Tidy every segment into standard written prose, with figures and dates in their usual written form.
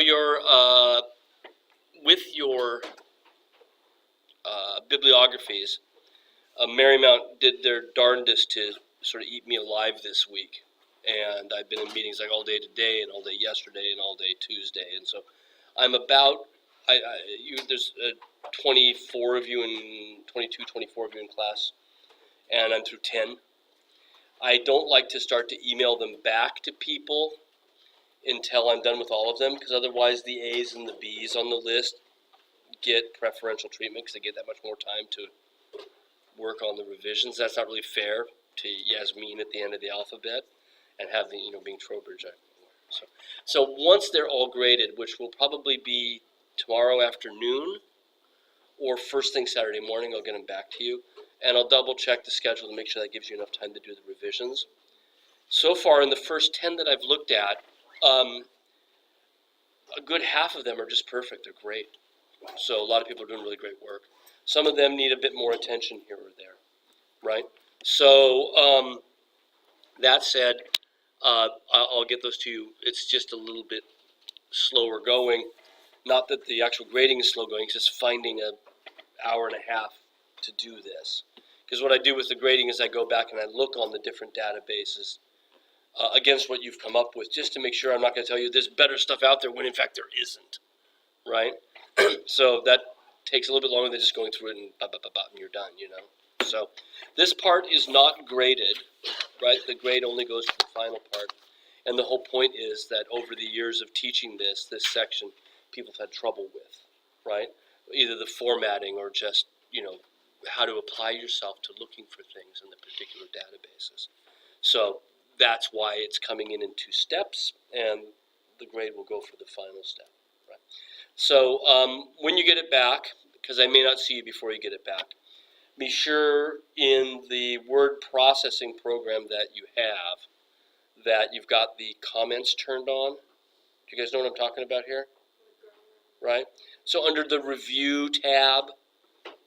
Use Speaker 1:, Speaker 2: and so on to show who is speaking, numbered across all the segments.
Speaker 1: Your with your bibliographies, Marymount did their darndest to sort of eat me alive this week, and I've been in meetings like all day today and all day yesterday and all day Tuesday, and so I'm about there's 24 of you in 22, 24 of you in class, and I'm through 10. I don't like to start to email them back to people until I'm done with all of them, because otherwise the A's and the B's on the list get preferential treatment because they get that much more time to work on the revisions. That's not really fair to Yasmin at the end of the alphabet and have the, being Trowbridge. So once they're all graded, which will probably be tomorrow afternoon or first thing Saturday morning, I'll get them back to you. And I'll double check the schedule to make sure that gives you enough time to do the revisions. So far in the first 10 that I've looked at, a good half of them are just perfect. They're great. So a lot of people are doing really great work. Some of them need a bit more attention here or there, right? So that said, I'll get those to you. It's just a little bit slower going. Not that the actual grading is slow going, it's just finding an hour and a half to do this. Because what I do with the grading is I go back and I look on the different databases against what you've come up with, just to make sure I'm not going to tell you there's better stuff out there when in fact there isn't, right? So that takes a little bit longer than just going through it and and you're done, So this part is not graded, right? The grade only goes to the final part. And the whole point is that over the years of teaching this section, people have had trouble with, right? Either the formatting or just, how to apply yourself to looking for things in the particular databases. So that's why it's coming in 2 steps, and the grade will go for the final step, right? So when you get it back, because I may not see you before you get it back, be sure in the word processing program that you have that you've got the comments turned on. Do you guys know what I'm talking about here? Right? So under the review tab,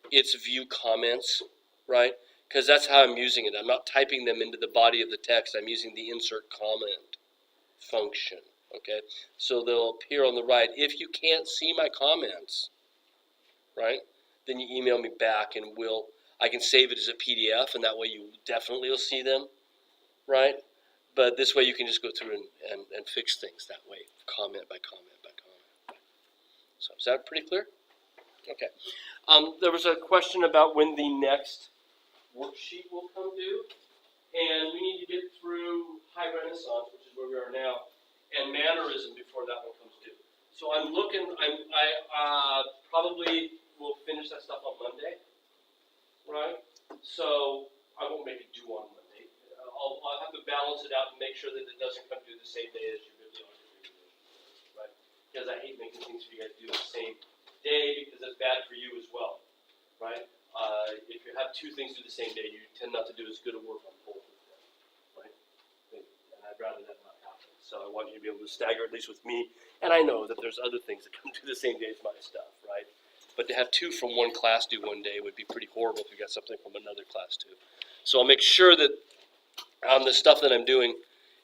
Speaker 1: it's view comments, right? Because that's how I'm using it. I'm not typing them into the body of the text. I'm using the insert comment function, okay? So they'll appear on the right. If you can't see my comments, right, then you email me back and I can save it as a PDF, and that way you definitely will see them, right? But this way you can just go through and fix things that way, comment by comment by comment. So is that pretty clear? Okay. There was a question about when the next worksheet will come due, and we need to get through High Renaissance, which is where we are now, and Mannerism before that one comes due. So I'm looking. I probably will finish that stuff on Monday, right? So I won't make it due on Monday. I'll have to balance it out and make sure that it doesn't come due the same day as your bibliography revision, right? Because I hate making things for you guys do the same day, because that's bad for you as well, right? If you have 2 things due the same day, you tend not to do as good a work on both of them, right? And I'd rather that not happen. So I want you to be able to stagger, at least with me. And I know that there's other things that come due the same day as my stuff, right? But to have 2 from one class due one day would be pretty horrible if you got something from another class too. So I'll make sure that the stuff that I'm doing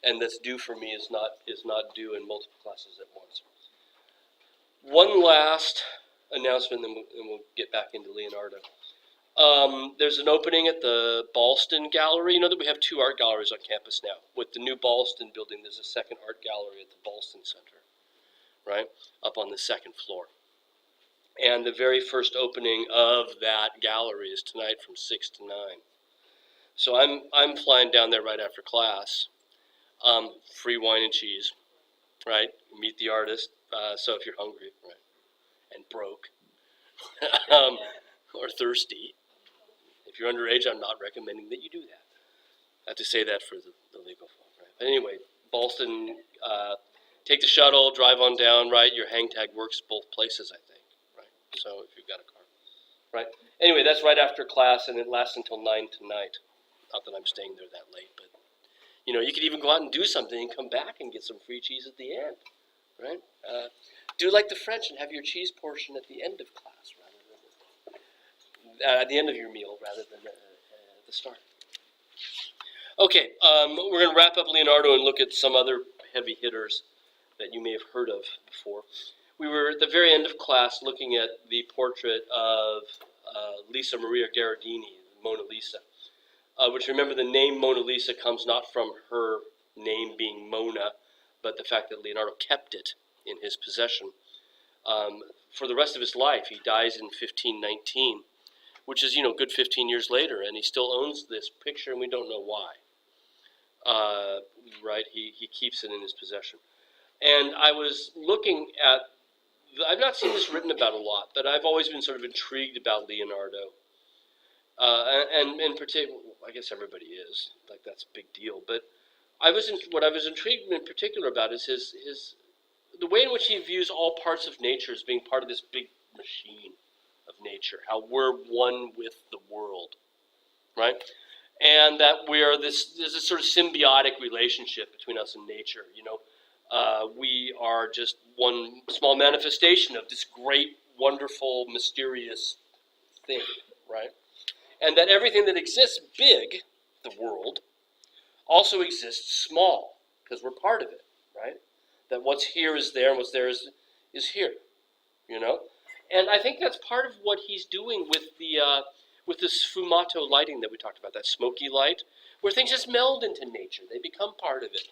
Speaker 1: and that's due for me is not due in multiple classes at once. One last announcement, and we'll get back into Leonardo. There's an opening at the Ballston Gallery. You know that we have 2 art galleries on campus now. With the new Ballston building, there's a second art gallery at the Ballston Center, right, up on the 2nd floor. And the very first opening of that gallery is tonight from 6 to 9. So I'm flying down there right after class. Free wine and cheese, right? Meet the artist. So if you're hungry, right, and broke, or thirsty, if you're underage, I'm not recommending that you do that. I have to say that for the legal folk, right? But anyway, Ballston, take the shuttle, drive on down, right? Your hang tag works both places, I think, right? So if you've got a car, right? Anyway, that's right after class, and it lasts until 9 tonight. Not that I'm staying there that late, but you could even go out and do something and come back and get some free cheese at the end, right? Do like the French and have your cheese portion at the end of class, rather than at the end of your meal, rather than at the start. Okay, we're going to wrap up Leonardo and look at some other heavy hitters. that you may have heard of before. We were at the very end of class looking at the portrait of Lisa Maria Gherardini, Mona Lisa, which, remember, the name Mona Lisa comes not from her name being Mona, but the fact that Leonardo kept it in his possession for the rest of his life. He dies in 1519, which is, good 15 years later, and he still owns this picture, and we don't know why. Right? He keeps it in his possession. And I was looking at, I've not seen this written about a lot, but I've always been sort of intrigued about Leonardo. And in particular, I guess everybody is, like, that's a big deal. But what I was intrigued in particular about is the way in which he views all parts of nature as being part of this big machine of nature, how we're one with the world, right? And that there's this sort of symbiotic relationship between us and nature, we are just one small manifestation of this great, wonderful, mysterious thing, right? And that everything that exists big, the world, also exists small, because we're part of it, right? That what's here is there, and what's there is here, And I think that's part of what he's doing with the sfumato lighting that we talked about, that smoky light, where things just meld into nature. They become part of it.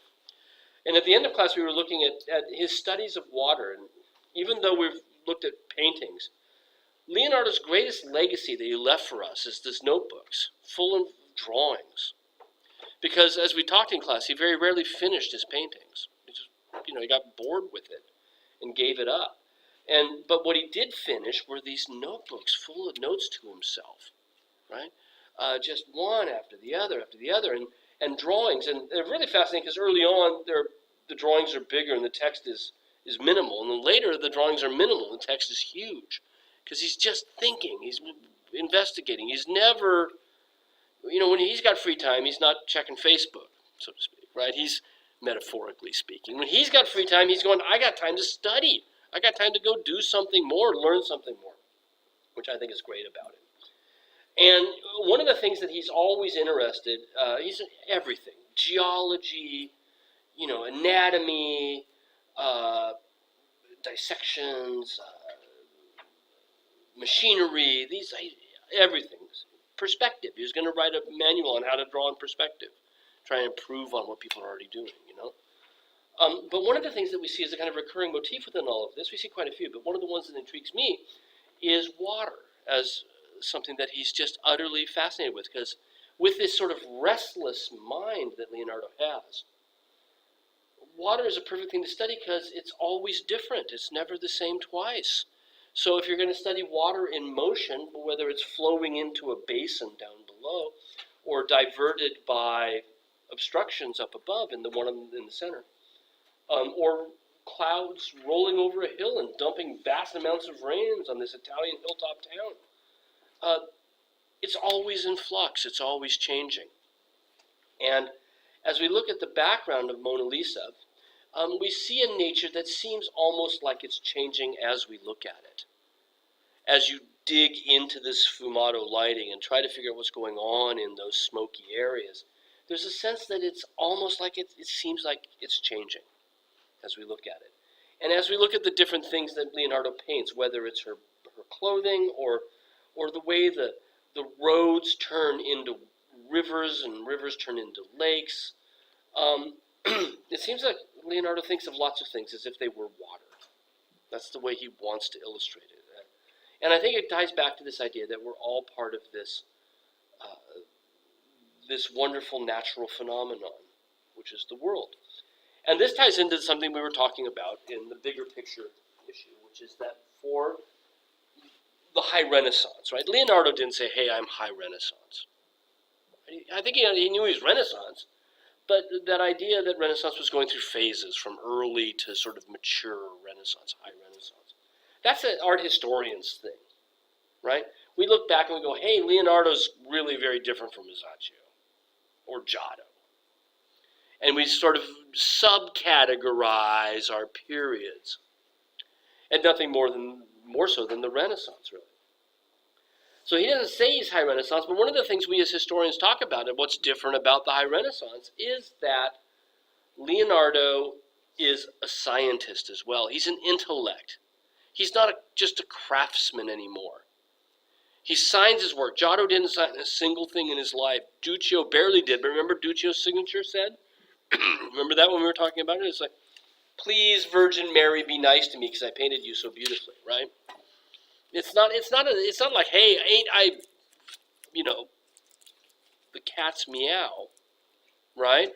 Speaker 1: And at the end of class, we were looking at his studies of water. And even though we've looked at paintings, Leonardo's greatest legacy that he left for us is these notebooks full of drawings. Because as we talked in class, he very rarely finished his paintings. He got bored with it and gave it up. But what he did finish were these notebooks full of notes to himself, right? Just one after the other, and drawings. And they're really fascinating because early on, the drawings are bigger and the text is minimal. And then later, the drawings are minimal and the text is huge. Because he's just thinking, he's investigating. He's never, when he's got free time, he's not checking Facebook, so to speak, right? He's metaphorically speaking. When he's got free time, he's going, I got time to study. I got time to go do something more, learn something more, which I think is great about it. And one of the things that he's always interested, he's in everything, geology, anatomy, dissections, machinery, everything. Perspective. He was going to write a manual on how to draw in perspective, try and improve on what people are already doing, But one of the things that we see as a kind of recurring motif within all of this, we see quite a few, but one of the ones that intrigues me is water as something that he's just utterly fascinated with, because with this sort of restless mind that Leonardo has, water is a perfect thing to study because it's always different. It's never the same twice. So if you're going to study water in motion, whether it's flowing into a basin down below or diverted by obstructions up above in the one in the center, or clouds rolling over a hill and dumping vast amounts of rains on this Italian hilltop town, it's always in flux. It's always changing. And as we look at the background of Mona Lisa, we see a nature that seems almost like it's changing as we look at it. As you dig into this sfumato lighting and try to figure out what's going on in those smoky areas, there's a sense that it's almost like it seems like it's changing as we look at it. And as we look at the different things that Leonardo paints, whether it's her clothing or the way the roads turn into rivers and rivers turn into lakes, it seems like Leonardo thinks of lots of things as if they were water. That's the way he wants to illustrate it. And I think it ties back to this idea that we're all part of this wonderful natural phenomenon, which is the world. And this ties into something we were talking about in the bigger picture issue, which is that for the High Renaissance, right? Leonardo didn't say, hey, I'm High Renaissance. I think he knew he was Renaissance, but that idea that Renaissance was going through phases from early to sort of mature Renaissance, High Renaissance. That's an art historian's thing, right? We look back and we go, hey, Leonardo's really very different from Masaccio or Giotto. And we sort of subcategorize our periods. And nothing more so than the Renaissance, really. So he doesn't say he's High Renaissance, but one of the things we as historians talk about and what's different about the High Renaissance is that Leonardo is a scientist as well. He's an intellect. He's not just a craftsman anymore. He signs his work. Giotto didn't sign a single thing in his life. Duccio barely did, but remember Duccio's signature said? Remember that when we were talking about it? It's like, please, Virgin Mary, be nice to me because I painted you so beautifully, right? It's not like, hey, ain't I, the cat's meow, right?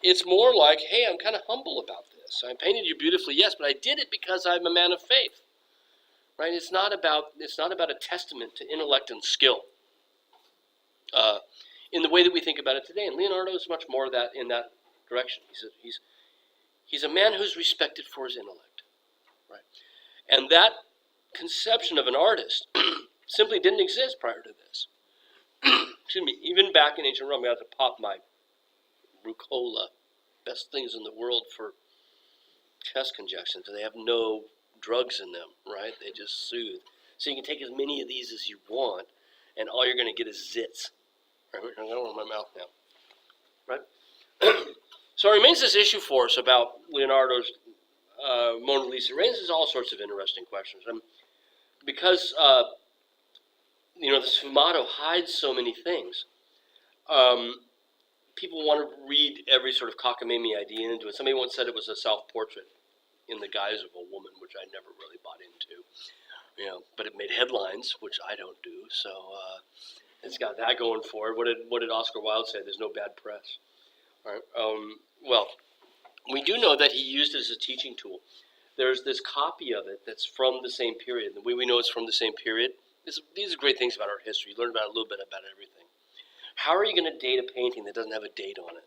Speaker 1: It's more like, hey, I'm kind of humble about this. I painted you beautifully, yes, but I did it because I'm a man of faith, right? It's not about a testament to intellect and skill, in the way that we think about it today. And Leonardo is much more that in that direction. He's a man who's respected for his intellect, right? And that conception of an artist simply didn't exist prior to this. Excuse me. Even back in ancient Rome, I had to pop my Rucola, best things in the world for chest congestion, so they have no drugs in them, right? They just soothe. So you can take as many of these as you want, and all you're going to get is zits. Right? I got one in my mouth now, right? So it remains this issue for us about Leonardo's Mona Lisa. It raises all sorts of interesting questions. Because the Sfumato hides so many things. People want to read every sort of cockamamie idea into it. Somebody once said it was a self-portrait in the guise of a woman, which I never really bought into. But it made headlines, which I don't do. So it's got that going for it. What did Oscar Wilde say? There's no bad press. All right. Well, we do know that he used it as a teaching tool. There's this copy of it that's from the same period. The way we know it's from the same period, these are great things about art history. You learn about a little bit about everything. How are you going to date a painting that doesn't have a date on it?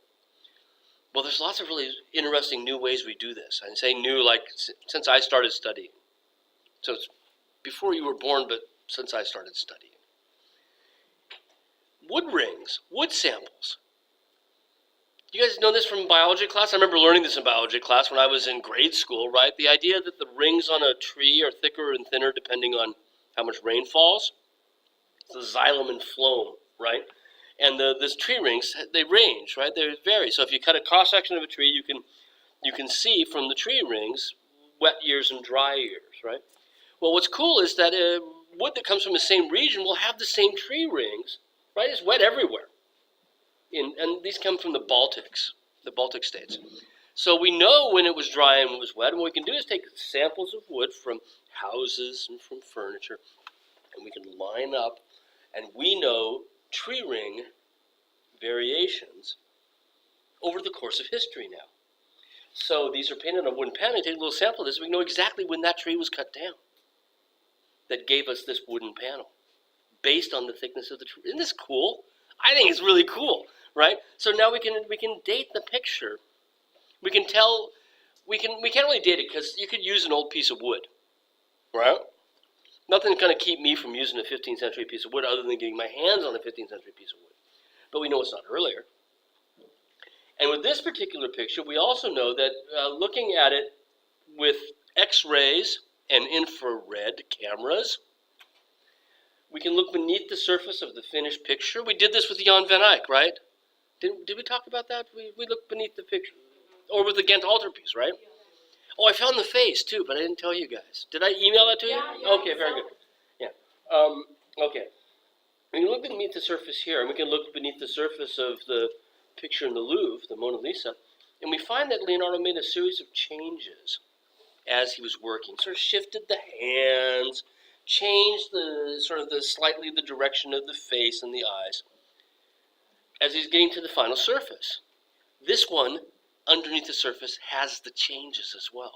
Speaker 1: Well, there's lots of really interesting new ways we do this. I say new like since I started studying. So it's before you were born, but since I started studying. Wood rings, wood samples. You guys know this from biology class? I remember learning this in biology class when I was in grade school, right? The idea that the rings on a tree are thicker and thinner depending on how much rain falls. It's the xylem and phloem, right? And these tree rings, they range, right? They vary. So if you cut a cross-section of a tree, you can see from the tree rings wet years and dry years, right? Well, what's cool is that wood that comes from the same region will have the same tree rings, right? It's wet everywhere. And these come from the Baltic states. So we know when it was dry and when it was wet, and what we can do is take samples of wood from houses and from furniture, and we can line up, and we know tree ring variations over the course of history now. So these are painted on a wooden panel. Take a little sample of this, we know exactly when that tree was cut down that gave us this wooden panel based on the thickness of the tree. Isn't this cool? I think it's really cool, right? So now we can date the picture. We can tell, we can't really date it because you could use an old piece of wood, right? Nothing's going to keep me from using a 15th century piece of wood other than getting my hands on a 15th century piece of wood. But we know it's not earlier. And with this particular picture, we also know that looking at it with X-rays and infrared cameras, we can look beneath the surface of the finished picture. We did this with Jan van Eyck, right? Did we talk about that? We looked beneath the picture. Or with the Ghent altarpiece, right? Oh, I found the face, too, but I didn't tell you guys. Did I email that to you?
Speaker 2: Yeah,
Speaker 1: okay, very good. Yeah. Okay. We can look beneath the surface here, and we can look beneath the surface of the picture in the Louvre, the Mona Lisa, and we find that Leonardo made a series of changes as he was working. Sort of shifted the hands, changed slightly the direction of the face and the eyes as he's getting to the final surface. This one, underneath the surface, has the changes as well.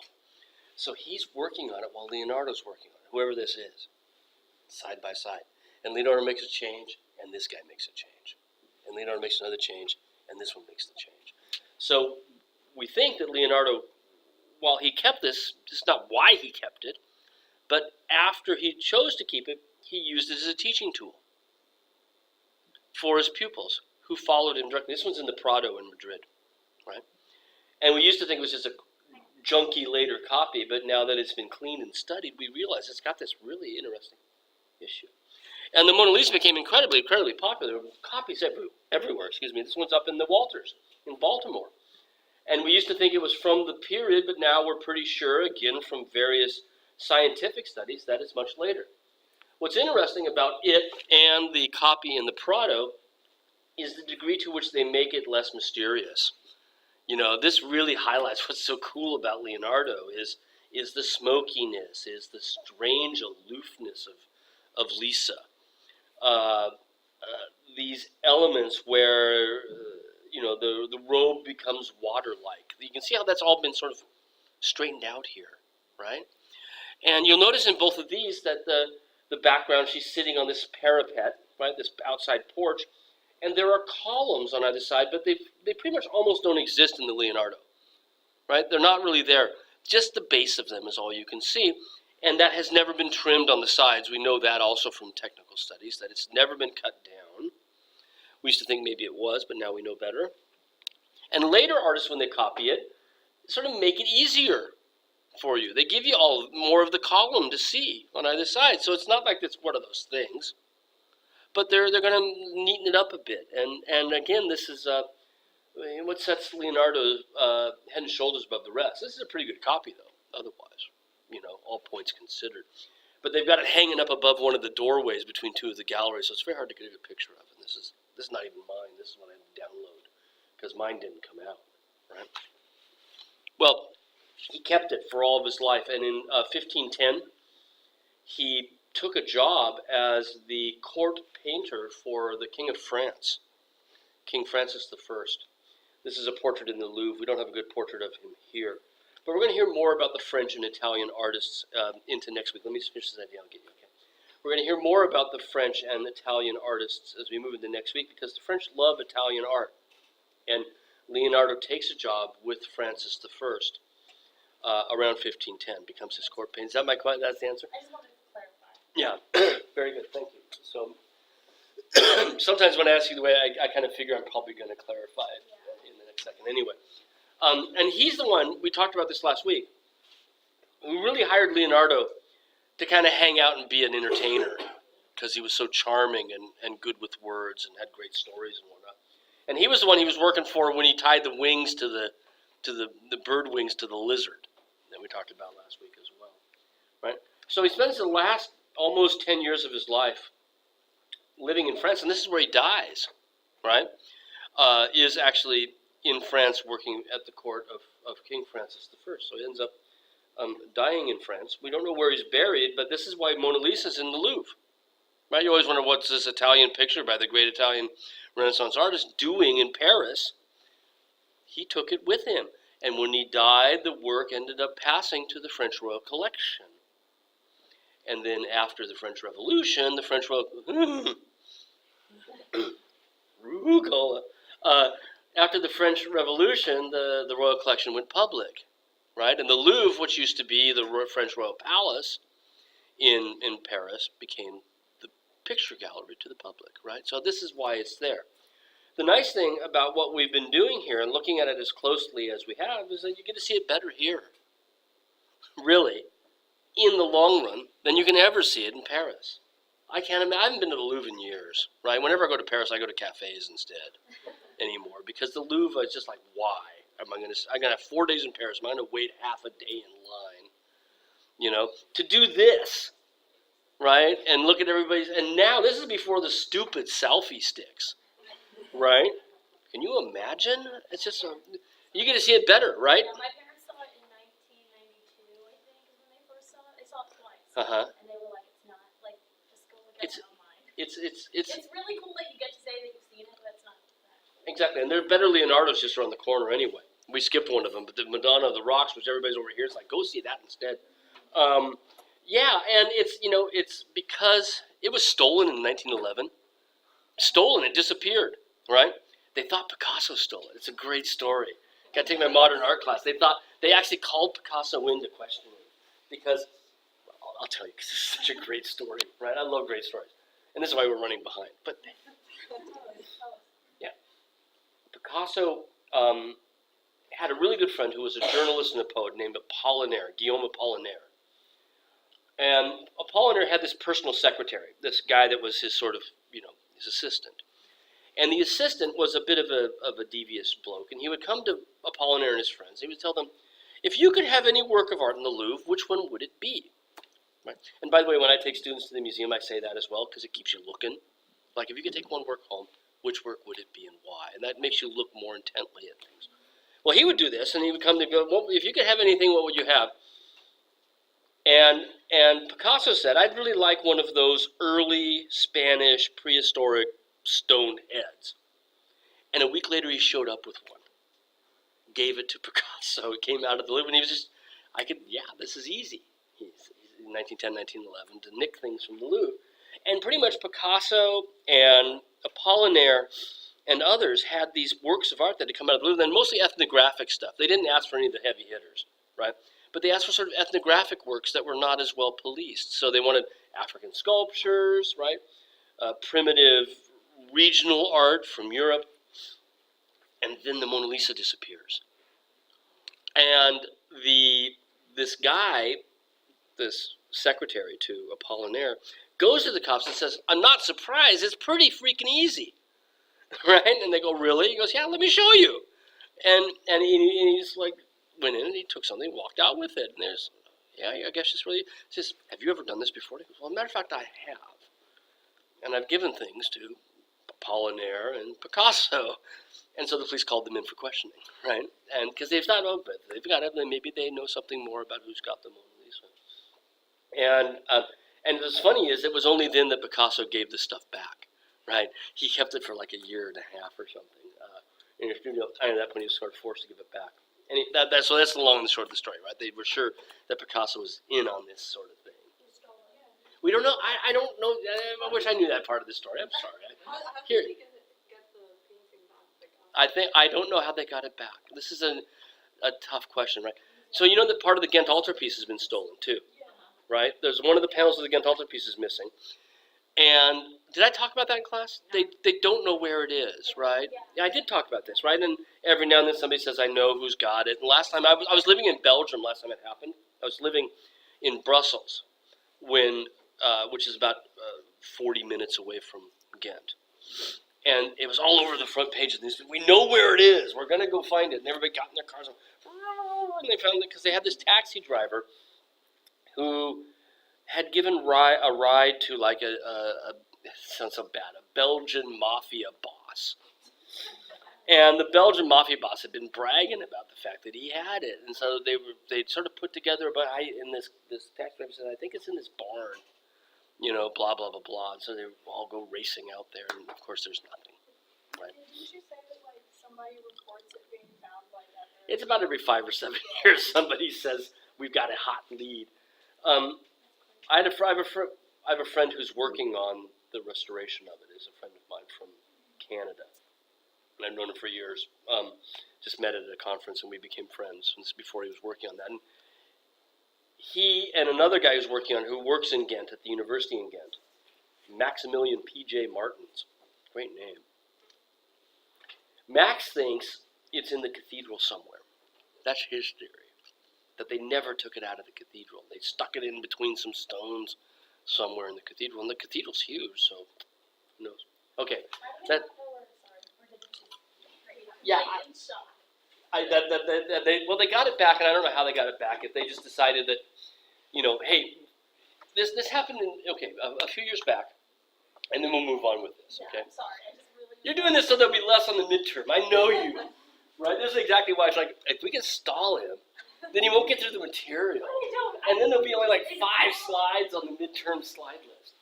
Speaker 1: So he's working on it while Leonardo's working on it, whoever this is, side by side. And Leonardo makes a change, and this guy makes a change. And Leonardo makes another change, and this one makes the change. So we think that Leonardo, while he kept this, it's not why he kept it, but after he chose to keep it, he used it as a teaching tool for his pupils who followed him directly. This one's in the Prado in Madrid, right? And we used to think it was just a junky later copy, but now that it's been cleaned and studied, we realize it's got this really interesting issue. And the Mona Lisa became incredibly popular. Copies everywhere. This one's up in the Walters in Baltimore. And we used to think it was from the period, but now we're pretty sure, again, from various scientific studies, that it's much later. What's interesting about it and the copy in the Prado is the degree to which they make it less mysterious. This really highlights what's so cool about Leonardo is the smokiness, is the strange aloofness of Lisa. These elements where, the robe becomes water-like. You can see how that's all been sort of straightened out here, right? And you'll notice in both of these that the background, she's sitting on this parapet, right, this outside porch, and there are columns on either side, but they pretty much almost don't exist in the Leonardo, right? They're not really there. Just the base of them is all you can see, and that has never been trimmed on the sides. We know that also from technical studies, that it's never been cut down. We used to think maybe it was, but now we know better. And later artists, when they copy it, sort of make it easier for you. They give you all more of the column to see on either side, so it's not like it's one of those things. But they're going to neaten it up a bit. And again, this is what sets Leonardo head and shoulders above the rest. This is a pretty good copy, though, otherwise, all points considered. But they've got it hanging up above one of the doorways between two of the galleries, so it's very hard to get a good picture of it. This is not even mine. This is what I had to download, because mine didn't come out, right? Well, he kept it for all of his life, and in 1510, he took a job as the court painter for the King of France, King Francis I. This is a portrait in the Louvre. We don't have a good portrait of him here. But we're going to hear more about the French and Italian artists into next week. Let me just finish this idea. I'll get you, okay? We're going to hear more about the French and Italian artists as we move into next week, because the French love Italian art. And Leonardo takes a job with Francis I around 1510, becomes his court painter. Is that that's the answer?
Speaker 2: I just wanted to clarify.
Speaker 1: Yeah, very good, thank you. So sometimes when I ask you the way, I kind of figure I'm probably going to clarify it in the next second anyway. And he's the one, we talked about this last week, who really hired Leonardo to kind of hang out and be an entertainer, because he was so charming and good with words and had great stories and whatnot. And he was the one he was working for when he tied the wings to the bird wings to the lizard that we talked about last week as well, right? So he spends the last almost 10 years of his life living in France, and this is where he dies, right? Is actually in France working at the court of King Francis I. So he ends up dying in France. We don't know where he's buried, but this is why Mona Lisa's in the Louvre, right? You always wonder, what's this Italian picture by the great Italian Renaissance artist doing in Paris? He took it with him. And when he died, the work ended up passing to the French Royal Collection. And then after the French Revolution, the French Royal... Rucola. After the French Revolution, the Royal Collection went public, right? And the Louvre, which used to be the French Royal Palace in Paris, became the picture gallery to the public, right? So this is why it's there. The nice thing about what we've been doing here and looking at it as closely as we have is that you get to see it better here, really, in the long run, than you can ever see it in Paris. I haven't been to the Louvre in years, right? Whenever I go to Paris, I go to cafes instead anymore, because the Louvre is just like, why? I'm going to have 4 days in Paris. I'm going to wait half a day in line, to do this, right? And look at everybody's, and now this is before the stupid selfie sticks, right? Can you imagine? It's just, you get to see it better, right?
Speaker 2: Yeah, my parents saw it in 1992, I think, is when they first saw it. They saw it twice.
Speaker 1: Uh-huh.
Speaker 2: And they were like, it's not, like, just go look at it online.
Speaker 1: It's
Speaker 2: really cool that you get to say that you've seen it, but it's not that.
Speaker 1: Exactly, and there are better Leonardos just around the corner anyway. We skipped one of them, but the Madonna of the Rocks, which everybody's over here, is like, go see that instead. Yeah, and it's because it was stolen in 1911. Stolen, it disappeared, right? They thought Picasso stole it. It's a great story. Got to take my modern art class. They actually called Picasso in to question him, because, well, I'll tell you, because it's such a great story, right? I love great stories, and this is why we're running behind. But yeah, Picasso had a really good friend who was a journalist and a poet named Apollinaire, Guillaume Apollinaire. And Apollinaire had this personal secretary, this guy that was his sort of, his assistant. And the assistant was a bit of a devious bloke, and he would come to Apollinaire and his friends. He would tell them, if you could have any work of art in the Louvre, which one would it be? Right? And by the way, when I take students to the museum, I say that as well, because it keeps you looking. Like, if you could take one work home, which work would it be and why? And that makes you look more intently at things. Well, he would do this, and he would come to go, well, if you could have anything, what would you have? And Picasso said, I'd really like one of those early Spanish prehistoric stone heads. And a week later, he showed up with one. Gave it to Picasso. It came out of the Louvre, and he was just, this is easy. He's in 1910, 1911, to nick things from the Louvre. And pretty much Picasso and Apollinaire and others had these works of art that had come out of the Louvre, and mostly ethnographic stuff. They didn't ask for any of the heavy hitters, right? But they asked for sort of ethnographic works that were not as well policed. So they wanted African sculptures, right? Primitive regional art from Europe. And then the Mona Lisa disappears. And this guy, this secretary to Apollinaire, goes to the cops and says, I'm not surprised, it's pretty freaking easy. Right? And they go, really? He goes, yeah, let me show you. And he's like, went in and he took something, walked out with it. And there's, I guess it's really, he says, have you ever done this before? He goes, well, as a matter of fact, I have. And I've given things to Apollinaire and Picasso. And so the police called them in for questioning, right? And because they've not opened, they've got it, maybe they know something more about who's got the Mona Lisa. And what's funny is it was only then that Picasso gave the stuff back, right? He kept it for like a year and a half or something in his studio. And at that point, he was sort of forced to give it back. And so that's the long and the short of the story, right? They were sure that Picasso was in on this sort of thing. We don't know. I don't know. I wish I knew that part of the story. I'm sorry. Here. I don't know how they got it back. This is a tough question, right? So you know that part of the Ghent altarpiece has been stolen too, right? There's one of the panels of the Ghent altarpiece is missing. And did I talk about that in class? They don't know where it is, right? Yeah, I did talk about this, right? And every now and then somebody says, I know who's got it. And last time, I was living in Belgium last time it happened. I was living in Brussels, which is about 40 minutes away from Ghent. And it was all over the front page of this. We know where it is. We're going to go find it. And everybody got in their cars and they found it because they had this taxi driver who had given a ride to like it sounds so bad, a Belgian mafia boss. And the Belgian mafia boss had been bragging about the fact that he had it. And so they'd sort of put together, but this taxi driver said, I think it's in this barn. You know, blah, blah, blah, blah. And so they all go racing out there, and of course there's nothing. Right?
Speaker 2: Didn't you say that, like, somebody reports it being found, like, after...
Speaker 1: It's about every 5 or 7 years somebody says, we've got a hot lead. I have a friend who's working on the restoration of it. Is a friend of mine from Canada. And I've known him for years. Just met at a conference, and we became friends. And this is before he was working on that. And he and another guy who works in Ghent at the university in Ghent, Maximilian P.J. Martins, great name. Max thinks it's in the cathedral somewhere. That's his theory, that they never took it out of the cathedral. They stuck it in between some stones somewhere in the cathedral, and the cathedral's huge, so who knows? Okay, that. Yeah. They got it back, and I don't know how they got it back. If they just decided that, you know, hey, this happened a few years back, and then we'll move on with this. Okay.
Speaker 2: I'm sorry. I just really...
Speaker 1: You're doing this so there'll be less on the midterm. I know you, right? This is exactly why it's like if we can stall him, then he won't get through the material, and then there'll be only like 5 slides on the midterm slide list.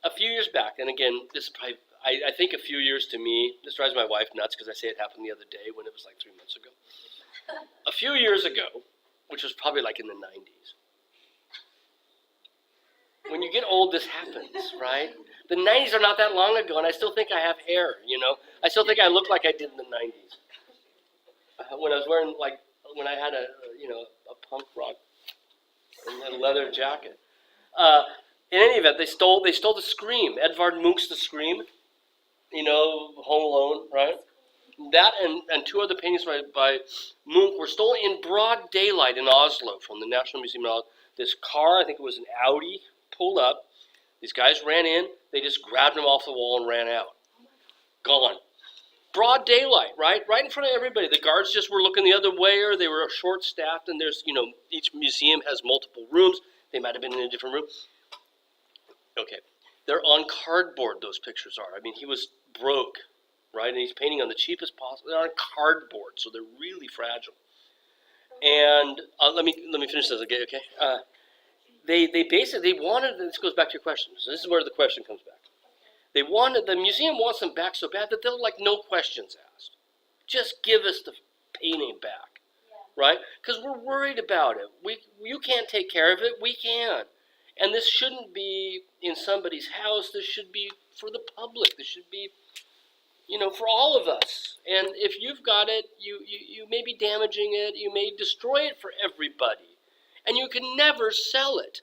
Speaker 1: A few years back, and again, this is probably. I think a few years to me, this drives my wife nuts because I say it happened the other day when it was like 3 months ago. A few years ago, which was probably like in the 90s. When you get old, this happens, right? The 90s are not that long ago, and I still think I have hair, you know? I still think I look like I did in the 90s. When I was wearing, like, when I had a punk rock and a leather jacket. In any event, they stole the Scream, Edvard Munch's The Scream. You know, Home Alone, right? That and 2 other paintings by Munch were stolen in broad daylight in Oslo from the National Museum of Oslo. This car, I think it was an Audi, pulled up. These guys ran in. They just grabbed them off the wall and ran out. Gone. broad daylight, right? Right in front of everybody. The guards just were looking the other way, or they were short-staffed, and there's, each museum has multiple rooms. They might have been in a different room. Okay. They're on cardboard, those pictures are. I mean, he was broke, right? And he's painting on the cheapest possible. They're on cardboard, so they're really fragile. And let me finish this, okay? They basically wanted, this goes back to your question. So this is where the question comes back. The museum wants them back so bad that they're like, no questions asked. Just give us the painting back, right? Because we're worried about it. You can't take care of it, we can. And this shouldn't be in somebody's house. This should be for the public. This should be, for all of us. And if you've got it, you may be damaging it. You may destroy it for everybody. And you can never sell it.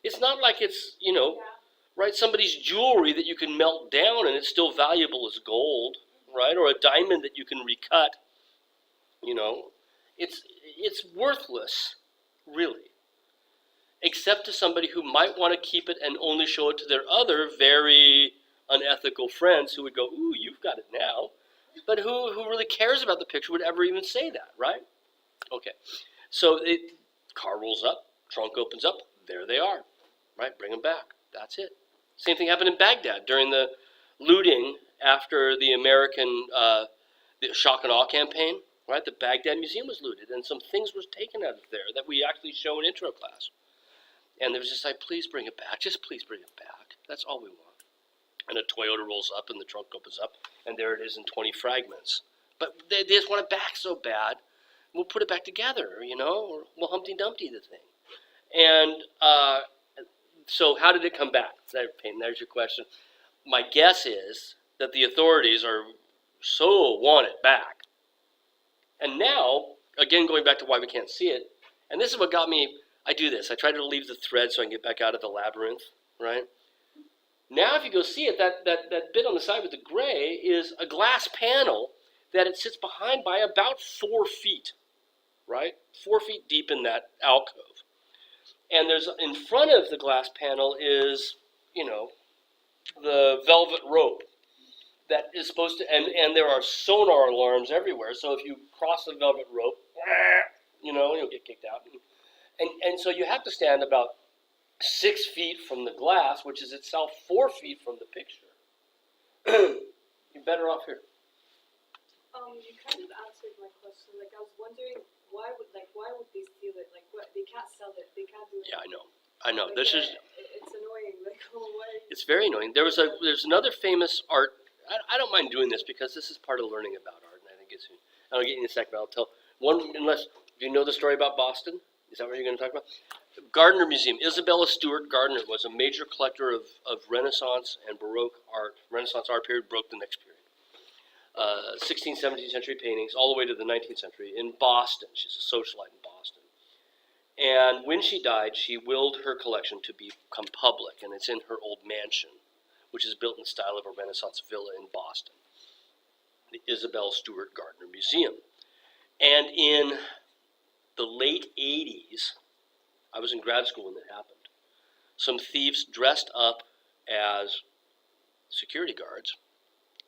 Speaker 1: It's not like it's, right, somebody's jewelry that you can melt down and it's still valuable as gold, right? Or a diamond that you can recut. It's worthless, really. Except to somebody who might want to keep it and only show it to their other very unethical friends who would go, ooh, you've got it now. But who really cares about the picture would ever even say that, right? Okay. So car rolls up, trunk opens up, there they are, right? Bring them back. That's it. Same thing happened in Baghdad during the looting after the American the shock and awe campaign, right? The Baghdad Museum was looted and some things were taken out of there that we actually show in intro class. And there was just like, please bring it back. Just please bring it back. That's all we want. And a Toyota rolls up and the trunk opens up and there it is in 20 fragments. But they just want it back so bad. We'll put it back together, or we'll Humpty Dumpty the thing. And so how did it come back? There's your question. My guess is that the authorities want it back. And now, again, going back to why we can't see it, and this is what got me. I do this. I try to leave the thread so I can get back out of the labyrinth, right? Now if you go see it, that bit on the side with the gray is a glass panel that it sits behind by about 4 feet, right? 4 feet deep in that alcove. And there's in front of the glass panel is, the velvet rope that is supposed to, and there are sonar alarms everywhere. So if you cross the velvet rope, you'll get kicked out. And so you have to stand about 6 feet from the glass, which is itself 4 feet from the picture. You're better off here.
Speaker 3: You kind of answered my question. Like, I was wondering why would they steal it? Like, what, they can't sell it. They can't do it.
Speaker 1: Yeah, I know.
Speaker 3: Like,
Speaker 1: This is.
Speaker 3: It's annoying. Like, why?
Speaker 1: It's very annoying. There's another famous art. I don't mind doing this because this is part of learning about art, and I think I'll get you in a second. But I'll tell one. Unless do you know the story about Boston? Is that what you're going to talk about? Gardner Museum. Isabella Stewart Gardner was a major collector of Renaissance and Baroque art. Renaissance art period, Baroque the next period. 16th, 17th century paintings, all the way to the 19th century in Boston. She's a socialite in Boston. And when she died, she willed her collection to become public, and it's in her old mansion, which is built in the style of a Renaissance villa in Boston, the Isabel Stewart Gardner Museum. And in the late 80s, I was in grad school when that happened, some thieves dressed up as security guards,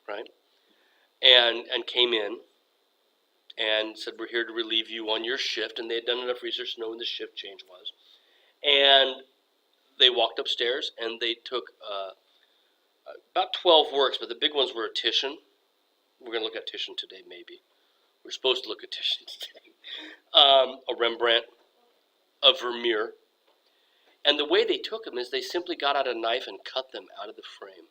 Speaker 1: right, and came in and said, we're here to relieve you on your shift, and they had done enough research to know when the shift change was. And they walked upstairs, and they took about 12 works, but the big ones were a Titian. We're going to look at Titian today, maybe. We're supposed to look at Titian today. A Rembrandt, a Vermeer. And the way they took them is they simply got out a knife and cut them out of the frame.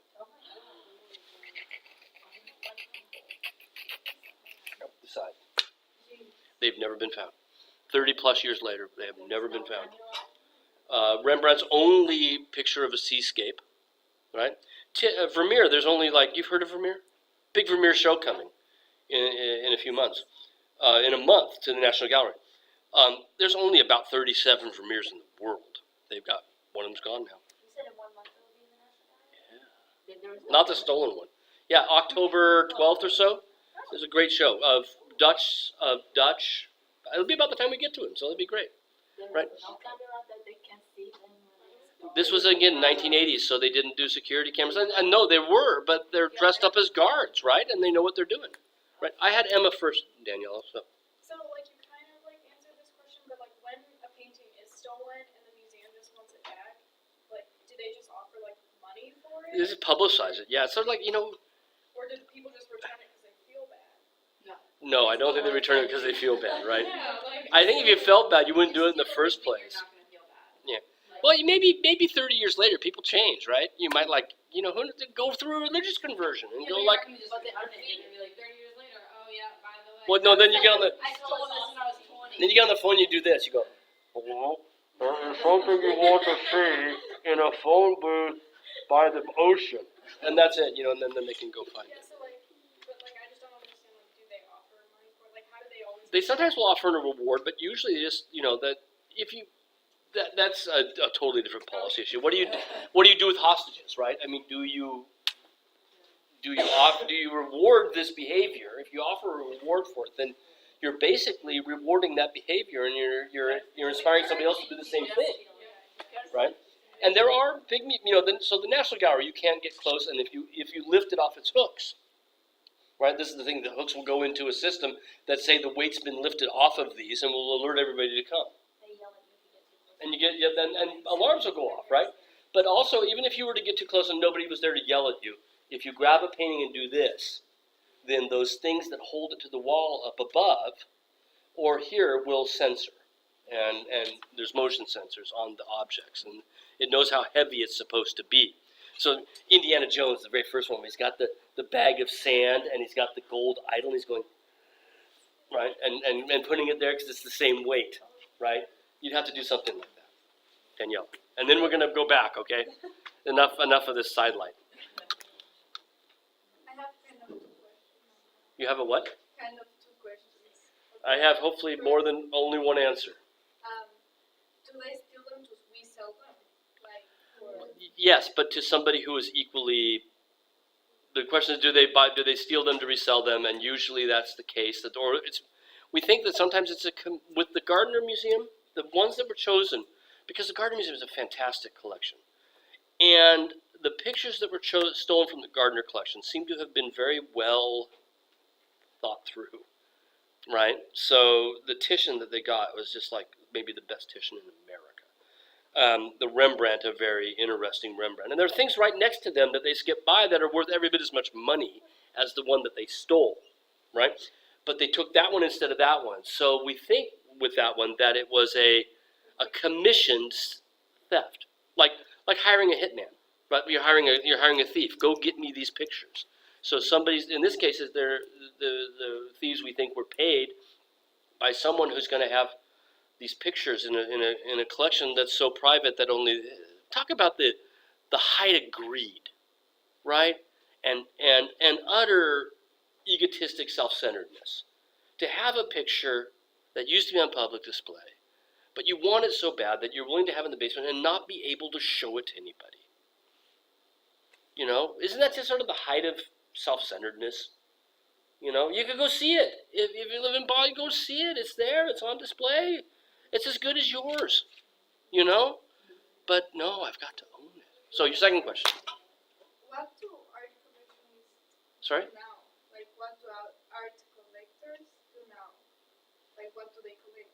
Speaker 1: This side. They've never been found. 30 plus years later, they have never been found. Rembrandt's only picture of a seascape, right? Vermeer, there's only you've heard of Vermeer? Big Vermeer show coming in a few months. In a month to the National Gallery. There's only about 37 Vermeers in the world. They've got, one of them's gone now.
Speaker 2: You said in 1 month it will be in the National Gallery?
Speaker 1: Yeah. Not the stolen one. Yeah, October 12th or so. There's a great show of Dutch. It'll be about the time we get to him, so it'll be great. Right?
Speaker 2: No camera that they can see them.
Speaker 1: This was again 1980s, so they didn't do security cameras. And no, they were, but they're dressed up as guards, right? And they know what they're doing, right? I had Emma first, Danielle. So
Speaker 2: So like you kind of like answered this question, but like when a painting is stolen and the museum just wants it back, like do they just offer like money for it?
Speaker 1: this is publicize it. Yeah, it's sort of like
Speaker 2: Or do people just return it because they feel bad?
Speaker 1: No, I don't think they return it because they feel bad, right?
Speaker 2: Yeah, like.
Speaker 1: I think if you felt bad, you wouldn't do it in the first place.
Speaker 4: You're not gonna feel bad.
Speaker 1: Yeah.
Speaker 4: Like,
Speaker 1: Well, maybe 30 years later, people change, right? You might go through a religious conversion and
Speaker 4: yeah,
Speaker 1: go
Speaker 4: but
Speaker 1: like,
Speaker 4: you're not gonna just return it and be like 30 years later, oh yeah, by the way.
Speaker 1: well, no, then you get on the,
Speaker 4: I stole this when I was 20.
Speaker 1: then you get on the phone, you do this, you go, hello, there is something you want to see in a phone booth by the ocean, and that's it, and then they can go find
Speaker 2: Yeah,
Speaker 1: it.
Speaker 2: so like, but like I just don't understand, like, do they offer money for it? Like, how do they always?
Speaker 1: They sometimes will offer a reward, but usually they just, that if you, that's a totally different policy issue. What do you do with hostages, right? I mean, do you reward this behavior? If you offer a reward for it, then you're basically rewarding that behavior, and you're inspiring somebody else to do the same thing, right? And there are big, so the National Gallery, you can't get close, and if you lift it off its hooks, right? This is the thing: the hooks will go into a system that say the weight's been lifted off of these, and will alert everybody to come.
Speaker 2: They yell at you if you get too close.
Speaker 1: And you get and alarms will go off, right? But also, even if you were to get too close and nobody was there to yell at you, if you grab a painting and do this, then those things that hold it to the wall up above or here will censor. And there's motion sensors on the objects, and it knows how heavy it's supposed to be. So Indiana Jones, the very first one, he's got the bag of sand and he's got the gold idol, and he's going, right, and putting it there because it's the same weight, right? You'd have to do something like that, Danielle. And then we're going to go back, okay? Enough of this sidelight.
Speaker 2: I have kind of two questions.
Speaker 1: You have a what?
Speaker 2: Kind of two questions.
Speaker 1: I have hopefully more than only one answer.
Speaker 2: Do they steal them to resell them? Like, or?
Speaker 1: Yes, but to somebody who is equally. The question is, do they steal them to resell them? And usually that's the case. We think that sometimes it's with the Gardner Museum, the ones that were chosen, because the Gardner Museum is a fantastic collection, and the pictures that were stolen from the Gardner collection seem to have been very well thought through, right? So the Titian that they got was just like maybe the best Titian in America. The Rembrandt, a very interesting Rembrandt. And there are things right next to them that they skip by that are worth every bit as much money as the one that they stole, right? But they took that one instead of that one. So we think with that one that it was a commissioned theft, like hiring a hitman, right? You're hiring a thief. Go get me these pictures. So somebody's, in this case, the thieves we think were paid by someone who's going to have these pictures in a collection that's so private that only talk about the height of greed, right? And utter egotistic self-centeredness. To have a picture that used to be on public display, but you want it so bad that you're willing to have it in the basement and not be able to show it to anybody. Isn't that just sort of the height of self-centeredness? You could go see it. If you live in Bali, go see it. It's there. It's on display. It's as good as yours, But no, I've got to own it. So your second question.
Speaker 2: What do art collectionists
Speaker 1: Sorry?
Speaker 2: do now? Like, what do art collectors do now? Like, what do they collect?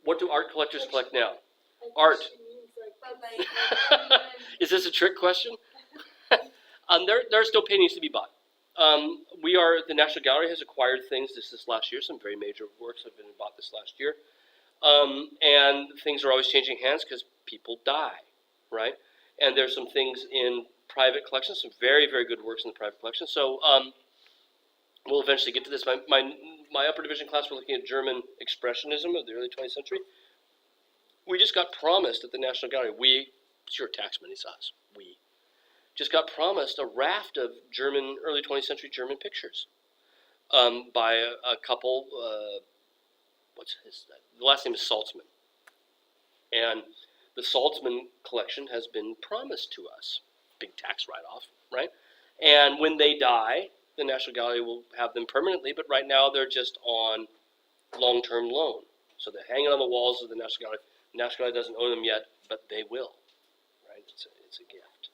Speaker 1: What do art collectors collect now? Art.
Speaker 2: But like
Speaker 1: Is this a trick question? There are still paintings to be bought. The National Gallery has acquired things this last year. Some very major works have been bought this last year. And things are always changing hands because people die, right? And there's some things in private collections, some very, very good works in the private collection. So we'll eventually get to this. My upper division class, we're looking at German Expressionism of the early 20th century. We just got promised at the National Gallery, it's your tax money's us, we just got promised a raft of early 20th century German pictures by a couple, the last name is Saltzman. And the Saltzman collection has been promised to us. Big tax write-off, right? And when they die, the National Gallery will have them permanently, but right now they're just on long-term loan. So they're hanging on the walls of the National Gallery. The National Gallery doesn't own them yet, but they will. right? It's a gift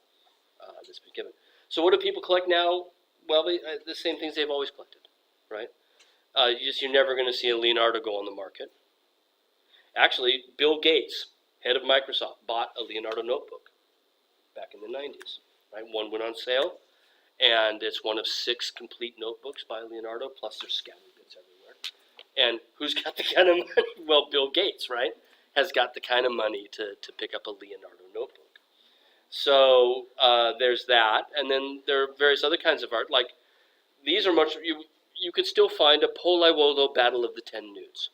Speaker 1: that's been given. So what do people collect now? Well, the same things they've always collected, right? You're never going to see a Leonardo go on the market. Actually, Bill Gates, head of Microsoft, bought a Leonardo notebook back in the 90s, right? One went on sale, and it's one of 6 complete notebooks by Leonardo, plus there's scattered bits everywhere. And who's got the kind of money? Well, Bill Gates, right, has got the kind of money to pick up a Leonardo notebook. So there's that, and then there are various other kinds of art, like these are much, you could still find a Polaiwolo Battle of the 10 Nudes.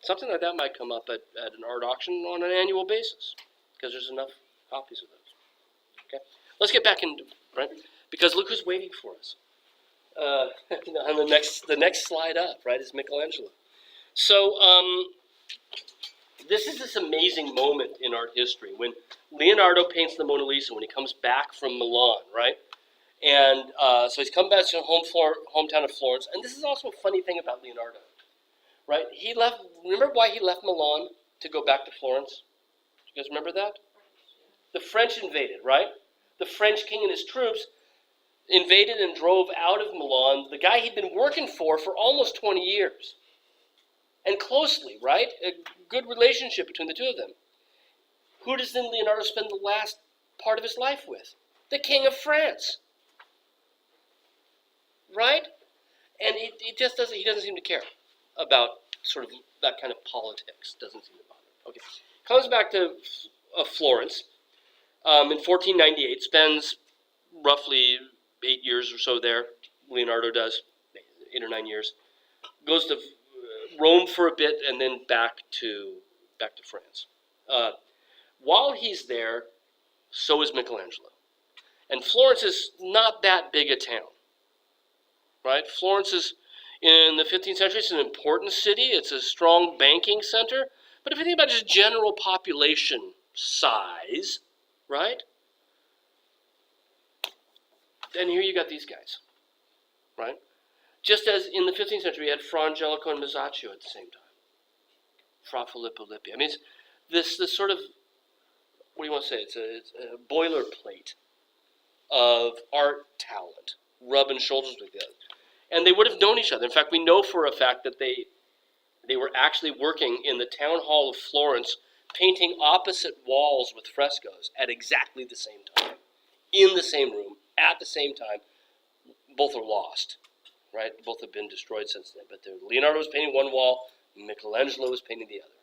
Speaker 1: Something like that might come up at an art auction on an annual basis, because there's enough copies of those. Okay, let's get back into, right, because look who's waiting for us. On the next slide up, right, is Michelangelo. So this is this amazing moment in art history when Leonardo paints the Mona Lisa when he comes back from Milan, right? And so he's come back to his hometown of Florence. And this is also a funny thing about Leonardo, right? He left. Remember why he left Milan to go back to Florence? Do you guys remember that? The French invaded, right? The French king and his troops invaded and drove out of Milan the guy he'd been working for almost 20 years. And closely, right? A good relationship between the two of them. Who does then Leonardo spend the last part of his life with? The King of France. Right? And he just doesn't, he doesn't seem to care about sort of that kind of politics. Doesn't seem to bother. Okay. Comes back to Florence in 1498, spends roughly 8 years or so there. Leonardo does, 8 or 9 years. Goes to Rome for a bit and then back to France. While he's there, so is Michelangelo. And Florence is not that big a town, right? Florence is, in the 15th century, it's an important city. It's a strong banking center. But if you think about just general population size, right? Then here you got these guys, right? Just as in the 15th century, you had Fra Angelico and Masaccio at the same time. Fra Filippo Lippi. I mean, it's this sort of, what do you want to say? It's a boilerplate of art talent, rubbing shoulders with each other. And they would have known each other. In fact, we know for a fact that they were actually working in the town hall of Florence, painting opposite walls with frescoes at exactly the same time, in the same room, at the same time. Both are lost, right? Both have been destroyed since then. But Leonardo was painting one wall, Michelangelo was painting the other,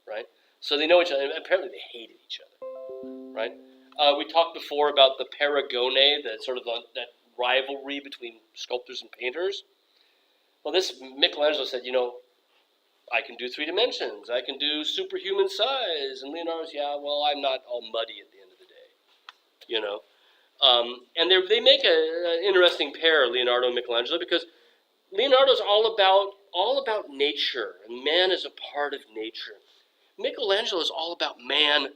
Speaker 1: right? So they know each other, and apparently they hated each other, right? We talked before about the paragone, that sort of that rivalry between sculptors and painters. Well, this Michelangelo said, I can do 3 dimensions, I can do superhuman size, and Leonardo's, well, I'm not all muddy at the end of the day, and they make an interesting pair, Leonardo and Michelangelo, because Leonardo's all about nature, and man is a part of nature. Michelangelo is all about man,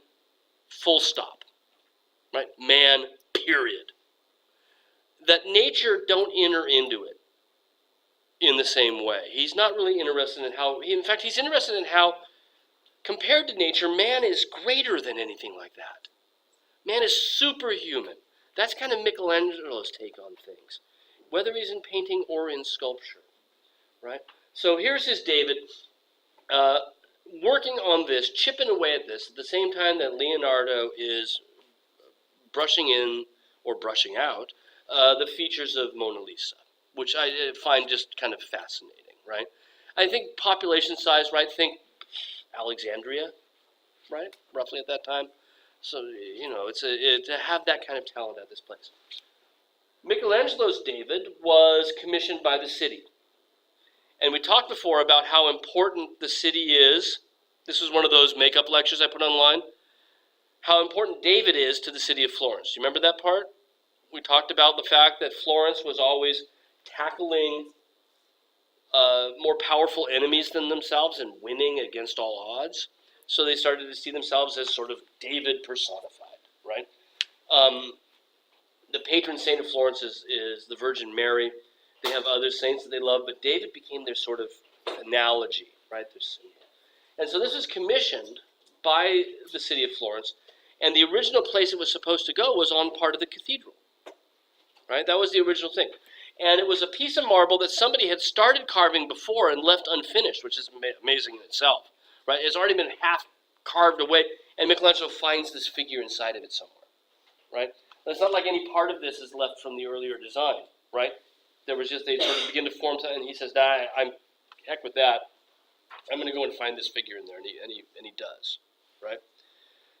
Speaker 1: full stop, right? Man, period. That nature don't enter into it in the same way. He's not really interested in how, in fact, he's interested in how, compared to nature, man is greater than anything like that. Man is superhuman. That's kind of Michelangelo's take on things, whether he's in painting or in sculpture, right? So here's his David working on this, chipping away at this, at the same time that Leonardo is brushing in or brushing out the features of Mona Lisa, which I find just kind of fascinating, right? I think population size, right? Think Alexandria, right? Roughly at that time. So, to have that kind of talent at this place. Michelangelo's David was commissioned by the city. And we talked before about how important the city is. This was one of those makeup lectures I put online. How important David is to the city of Florence. Do you remember that part? We talked about the fact that Florence was always tackling more powerful enemies than themselves and winning against all odds. So they started to see themselves as sort of David personified, right? The patron saint of Florence is the Virgin Mary. They have other saints that they love, but David became their sort of analogy, right? And so this was commissioned by the city of Florence, And the original place it was supposed to go was on part of the cathedral, right? That was the original thing. And it was a piece of marble that somebody had started carving before and left unfinished, which is amazing in itself, right? It's already been half carved away, and Michelangelo finds this figure inside of it somewhere, right? It's not like any part of this is left from the earlier design, right? There was just, they sort of begin to form something, and he says, nah, I'm heck with that. I'm going to go and find this figure in there, and he does, right?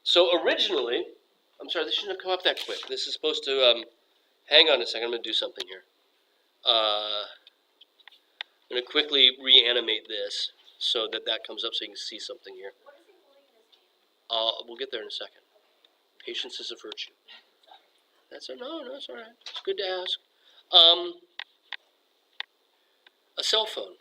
Speaker 1: So originally, I'm sorry, this shouldn't have come up that quick. This is supposed to, hang on a second, I'm going to do something here. I'm going to quickly reanimate this so that comes up so you can see something here.
Speaker 4: What is he holding in his hand?
Speaker 1: We'll get there in a second. Patience is a virtue. That's no, it's all right. It's good to ask. A cell phone.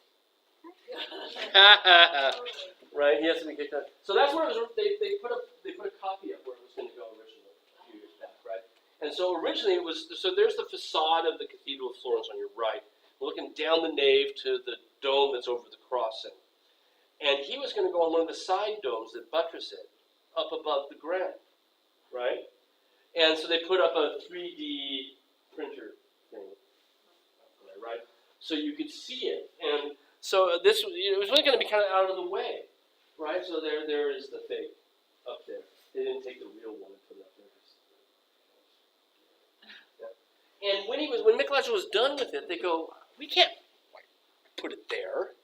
Speaker 1: Right? He has to be kicked out. So that's where it was. They put a copy up where it was going to go originally a few years back, right? And so originally it was. So there's the facade of the Cathedral of Florence on your right, looking down the nave to the dome that's over the crossing. And he was going to go on one of the side domes that buttress it up above the ground, right? And so they put up a 3D printer thing, right? So you could see it. And so it was really going to be kind of out of the way, right? So there is the fake up there. They didn't take the real one and put it up there. Yeah. And when Michelangelo was done with it, they go, we can't put it there.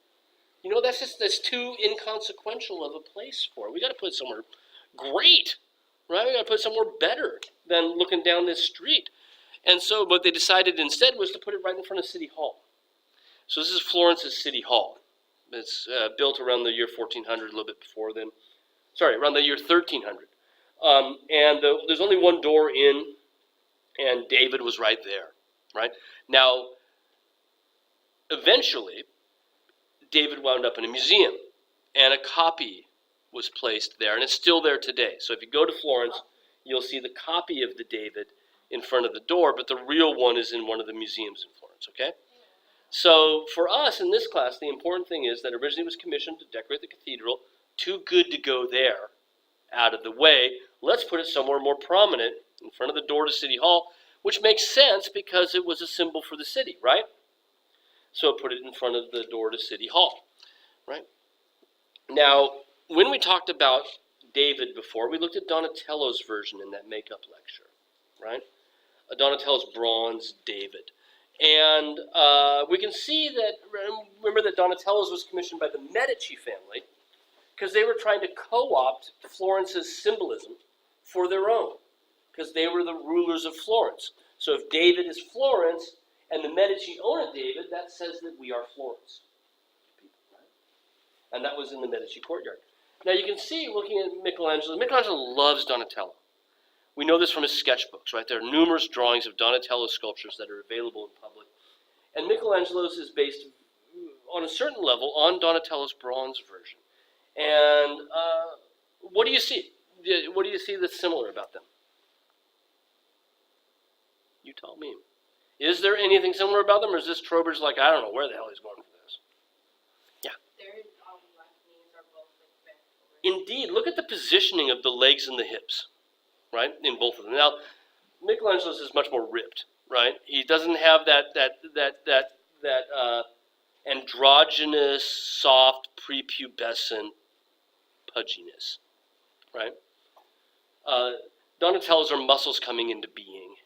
Speaker 1: You know, that's too inconsequential of a place for it. We got to put it somewhere great, right? We got to put it somewhere better than looking down this street. And so what they decided instead was to put it right in front of City Hall. So this is Florence's City Hall. It's built around the year 1400, a little bit before then. Sorry, around the year 1300. There's only one door in, and David was right there, right? Now, eventually, David wound up in a museum, and a copy was placed there, and it's still there today. So if you go to Florence, you'll see the copy of the David in front of the door, but the real one is in one of the museums in Florence, okay? So for us in this class, the important thing is that originally it was commissioned to decorate the cathedral. Too good to go there, out of the way. Let's put it somewhere more prominent in front of the door to City Hall, which makes sense because it was a symbol for the city, right? So put it in front of the door to City Hall, right? Now, when we talked about David before, we looked at Donatello's version in that makeup lecture, right? Donatello's bronze David. And we can see that, remember that Donatello's was commissioned by the Medici family because they were trying to co-opt Florence's symbolism for their own because they were the rulers of Florence. So if David is Florence and the Medici own a David, that says that we are Florence. And that was in the Medici courtyard. Now you can see, looking at Michelangelo loves Donatello. We know this from his sketchbooks, right? There are numerous drawings of Donatello's sculptures that are available in public. And Michelangelo's is based, on a certain level, on Donatello's bronze version. And what do you see? What do you see that's similar about them? You tell me. Is there anything similar about them, or is this Trober's like, I don't know where the hell he's going for this? Yeah.
Speaker 4: Their left knees are both like bent forward.
Speaker 1: Indeed, look at the positioning of the legs and the hips, right? In both of them. Now, Michelangelo's is much more ripped, right? He doesn't have that androgynous, soft, prepubescent pudginess, right? Donatello's are muscles coming into being.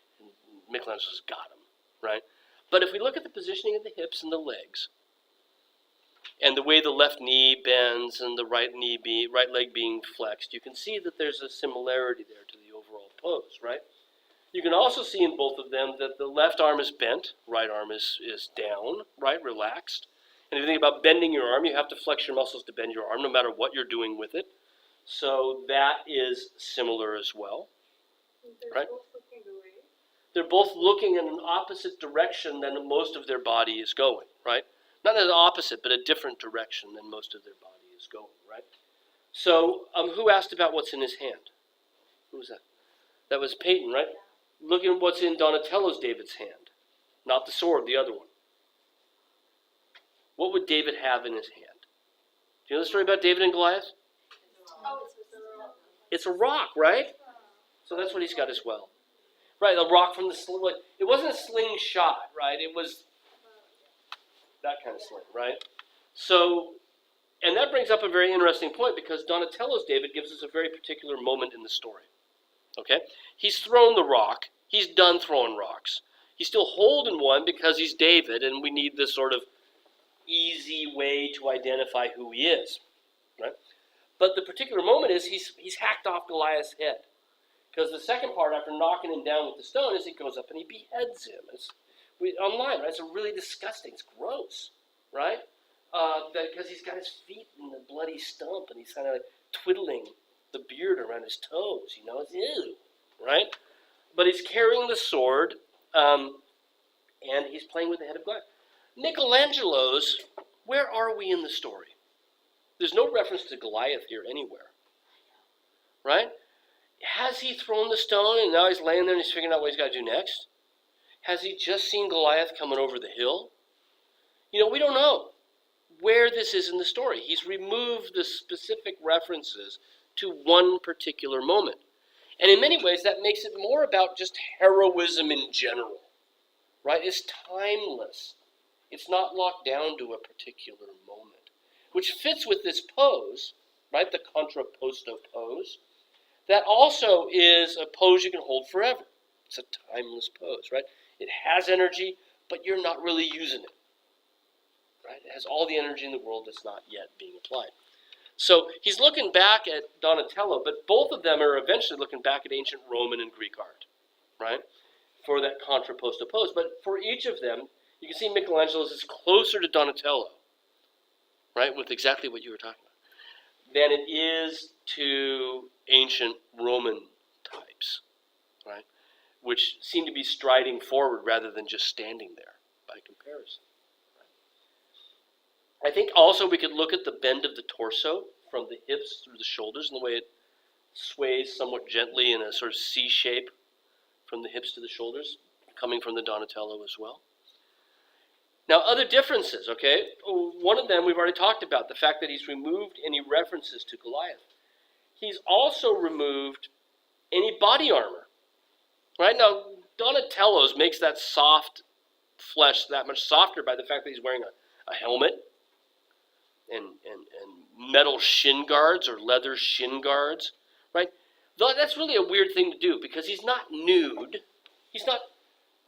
Speaker 1: Michelangelo's got them, right? But if we look at the positioning of the hips and the legs, and the way the left knee bends and the right leg being flexed, you can see that there's a similarity there to the overall pose, right? You can also see in both of them that the left arm is bent, right arm is down, right, relaxed. And if you think about bending your arm, you have to flex your muscles to bend your arm, no matter what you're doing with it. So that is similar as well. Right?
Speaker 3: Both looking away.
Speaker 1: They're both looking in an opposite direction than most of their body is going, right? Not an opposite, but a different direction than most of their body is going, right? So, who asked about what's in his hand? Who was that? That was Peyton, right? Look at what's in Donatello's David's hand. Not the sword, the other one. What would David have in his hand? Do you know the story about David and Goliath?
Speaker 2: Oh, it's a rock.
Speaker 1: It's a rock, right? So that's what he's got as well. Right, the rock from the sling. It wasn't a slingshot, right? It was that kind of sling, right? So, and that brings up a very interesting point because Donatello's David gives us a very particular moment in the story. Okay? He's thrown the rock. He's done throwing rocks. He's still holding one because he's David, and we need this sort of easy way to identify who he is, right? But the particular moment is he's hacked off Goliath's head. Because the second part, after knocking him down with the stone, is he goes up and he beheads him. Online, right? It's really disgusting. It's gross, right? Because he's got his feet in the bloody stump and he's kind of like twiddling the beard around his toes. It's ew, right? But he's carrying the sword, and he's playing with the head of Goliath. Michelangelo's, where are we in the story? There's no reference to Goliath here anywhere, right? Has he thrown the stone and now he's laying there and he's figuring out what he's got to do next? Has he just seen Goliath coming over the hill? We don't know where this is in the story. He's removed the specific references to one particular moment. And in many ways, that makes it more about just heroism in general, right? It's timeless. It's not locked down to a particular moment, which fits with this pose, right? The contrapposto pose. That also is a pose you can hold forever. It's a timeless pose, right? It has energy, but you're not really using it, right? It has all the energy in the world that's not yet being applied. So he's looking back at Donatello, but both of them are eventually looking back at ancient Roman and Greek art, right? For that contrapposto pose. But for each of them, you can see Michelangelo's is closer to Donatello, right? With exactly what you were talking about, than it is to ancient Roman types, right? Which seem to be striding forward rather than just standing there by comparison. Right? I think also we could look at the bend of the torso from the hips through the shoulders and the way it sways somewhat gently in a sort of C shape from the hips to the shoulders, coming from the Donatello as well. Now, other differences, okay? One of them we've already talked about, the fact that he's removed any references to Goliath. He's also removed any body armor, right? Now, Donatello's makes that soft flesh that much softer by the fact that he's wearing a helmet and metal shin guards or leather shin guards, right? Though that's really a weird thing to do because he's not nude. He's not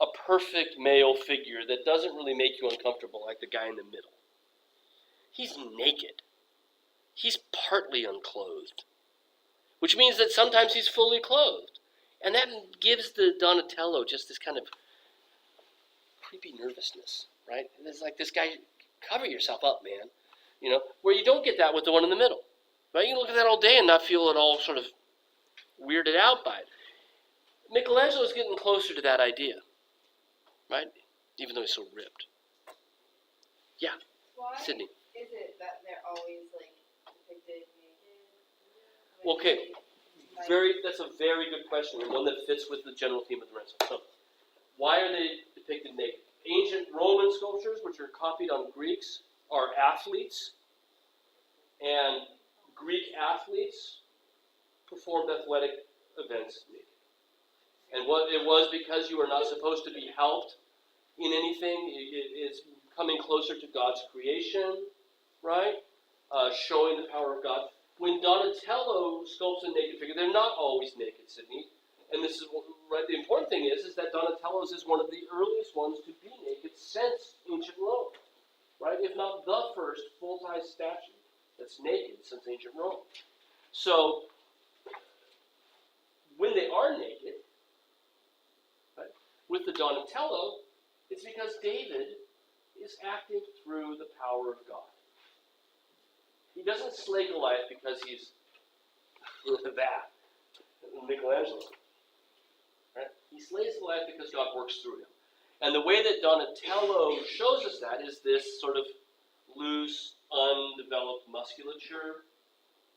Speaker 1: a perfect male figure that doesn't really make you uncomfortable like the guy in the middle. He's naked. He's partly unclothed, which means that sometimes he's fully clothed. And that gives the Donatello just this kind of creepy nervousness, right? And it's like this guy, cover yourself up, man. Where you don't get that with the one in the middle, right? You can look at that all day and not feel at all sort of weirded out by it. Michelangelo's getting closer to that idea, right? Even though he's so ripped. Yeah,
Speaker 5: Why
Speaker 1: Sydney.
Speaker 5: is it that they're always depicted naked?
Speaker 1: Okay, that's a very good question, and one that fits with the general theme of the Renaissance. So, why are they depicted naked? Ancient Roman sculptures, which are copied on Greeks, are athletes, and Greek athletes performed athletic events naked. And what it was because you are not supposed to be helped in anything. It's coming closer to God's creation, right? Showing the power of God. When Donatello sculpts a naked figure, they're not always naked, Sydney. And this is right. The important thing is that Donatello's is one of the earliest ones to be naked since ancient Rome, right? If not the first full-size statue that's naked since ancient Rome. So when they are naked, right, with the Donatello, it's because David is acting through the power of God. He doesn't slay Goliath because he's that, Michelangelo. Right? He slays Goliath because God works through him. And the way that Donatello shows us that is this sort of loose, undeveloped musculature,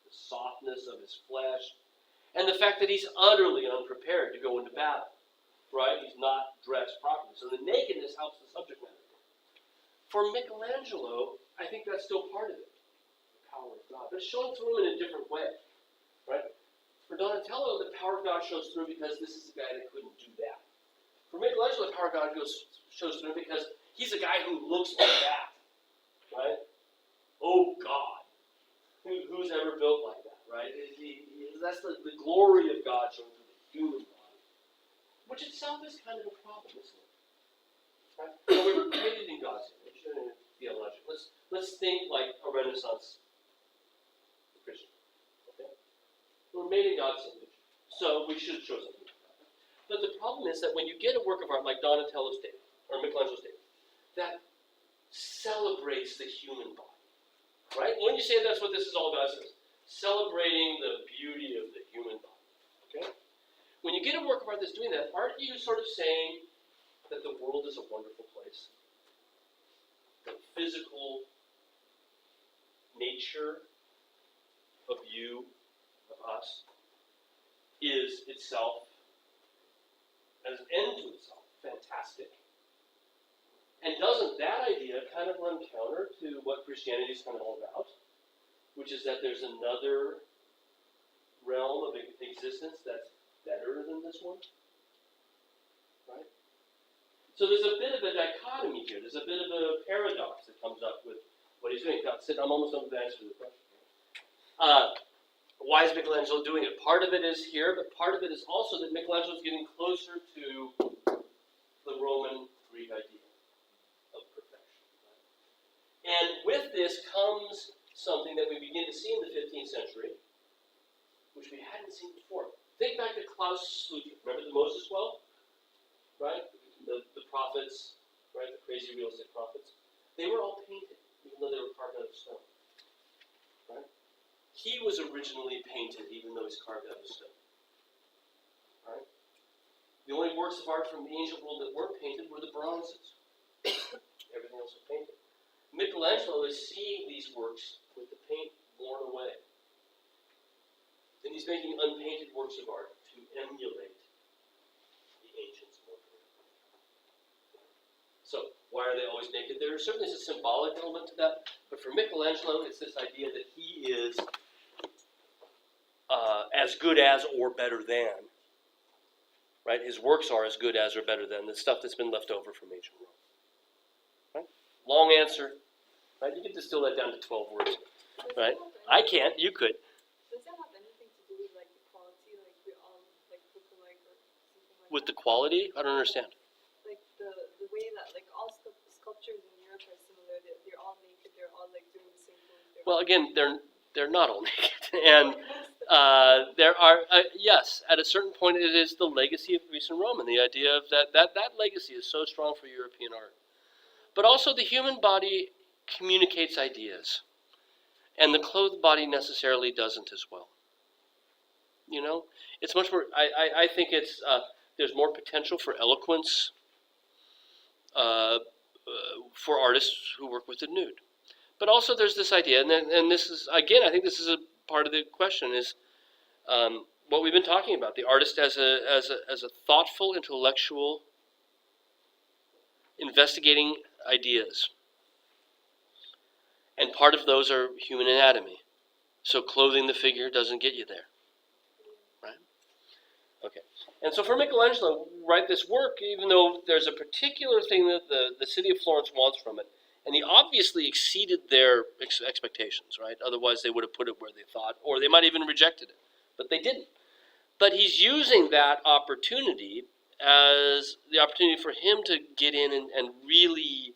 Speaker 1: the softness of his flesh, and the fact that he's utterly unprepared to go into battle. Right? He's not dressed properly. So the nakedness helps the subject matter. For Michelangelo, I think that's still part of it. The power of God. But it's shown through him in a different way. Right? For For Donatello, the power of God shows through because this is a guy that couldn't do that. For Michelangelo, the power of God shows through because he's a guy who looks like that, right? Oh God, who's ever built like that, right? That's the glory of God shown through the human body, which itself is kind of a problem, isn't it? Right? So we were created in God's image. Theological. Let's think like a Renaissance Christian. Okay, we're made in God's image, so we should show something like that. But the problem is that when you get a work of art like Donatello's David or Michelangelo's David, that celebrates the human body, right? When you say that's what this is all about, it's celebrating the beauty of the human body. Okay, when you get a work of art that's doing that, aren't you sort of saying that the world is a wonderful place? The physical nature of you, of us, is itself, as an end to itself, fantastic. And doesn't that idea kind of run counter to what Christianity is kind of all about? Which is that there's another realm of existence that's better than this one? Right? So there's a bit of a dichotomy here. There's a bit of a paradox that comes up with what he's doing. Now, I'm almost done with the answer to the question. Why is Michelangelo doing it? Part of it is here, but part of it is also that Michelangelo is getting closer to the Roman Greek idea of perfection. Right? And with this comes something that we begin to see in the 15th century, which we hadn't seen before. Think back to Klaus Schluter. Remember the Moses well? Right? The prophets, right? The crazy realistic prophets. They were all painted, even though they were carved out of stone. Right? He was originally painted, even though he's carved out of stone. Right? The only works of art from the ancient world that weren't painted were the bronzes. Everything else was painted. Michelangelo is seeing these works with the paint worn away. And he's making unpainted works of art to emulate the ancients more directly. So, why are they always naked? There certainly is a symbolic element to that, but for Michelangelo, it's this idea that he is as good as or better than. Right? His works are as good as or better than the stuff that's been left over from ancient Rome. Right? Long answer. Right? You can distill that down to 12 words. Right? I can't. You could.
Speaker 3: Does that have anything to do with like the quality, like we all like look alike or something like
Speaker 1: With
Speaker 3: that?
Speaker 1: the quality? I don't understand.
Speaker 3: Like the way that like all sculptures in Europe are similar. They're all naked. They're all like doing the same thing.
Speaker 1: Well, again, they're not all naked, and there are yes, at a certain point, it is the legacy of Greece and Rome, and the idea of that legacy is so strong for European art. But also, the human body communicates ideas, and the clothed body necessarily doesn't as well. You know, it's much more. I think it's there's more potential for eloquence for artists who work with the nude. But also there's this idea, and this is, again, I think this is a part of the question, is what we've been talking about, the artist as a thoughtful, intellectual, investigating ideas. And part of those are human anatomy. So clothing the figure doesn't get you there. Right? Okay. And so for Michelangelo, right, this work, even though there's a particular thing that the city of Florence wants from it, and he obviously exceeded their expectations, right? Otherwise they would have put it where they thought, or they might even rejected it. But they didn't. But he's using that opportunity as the opportunity for him to get in and really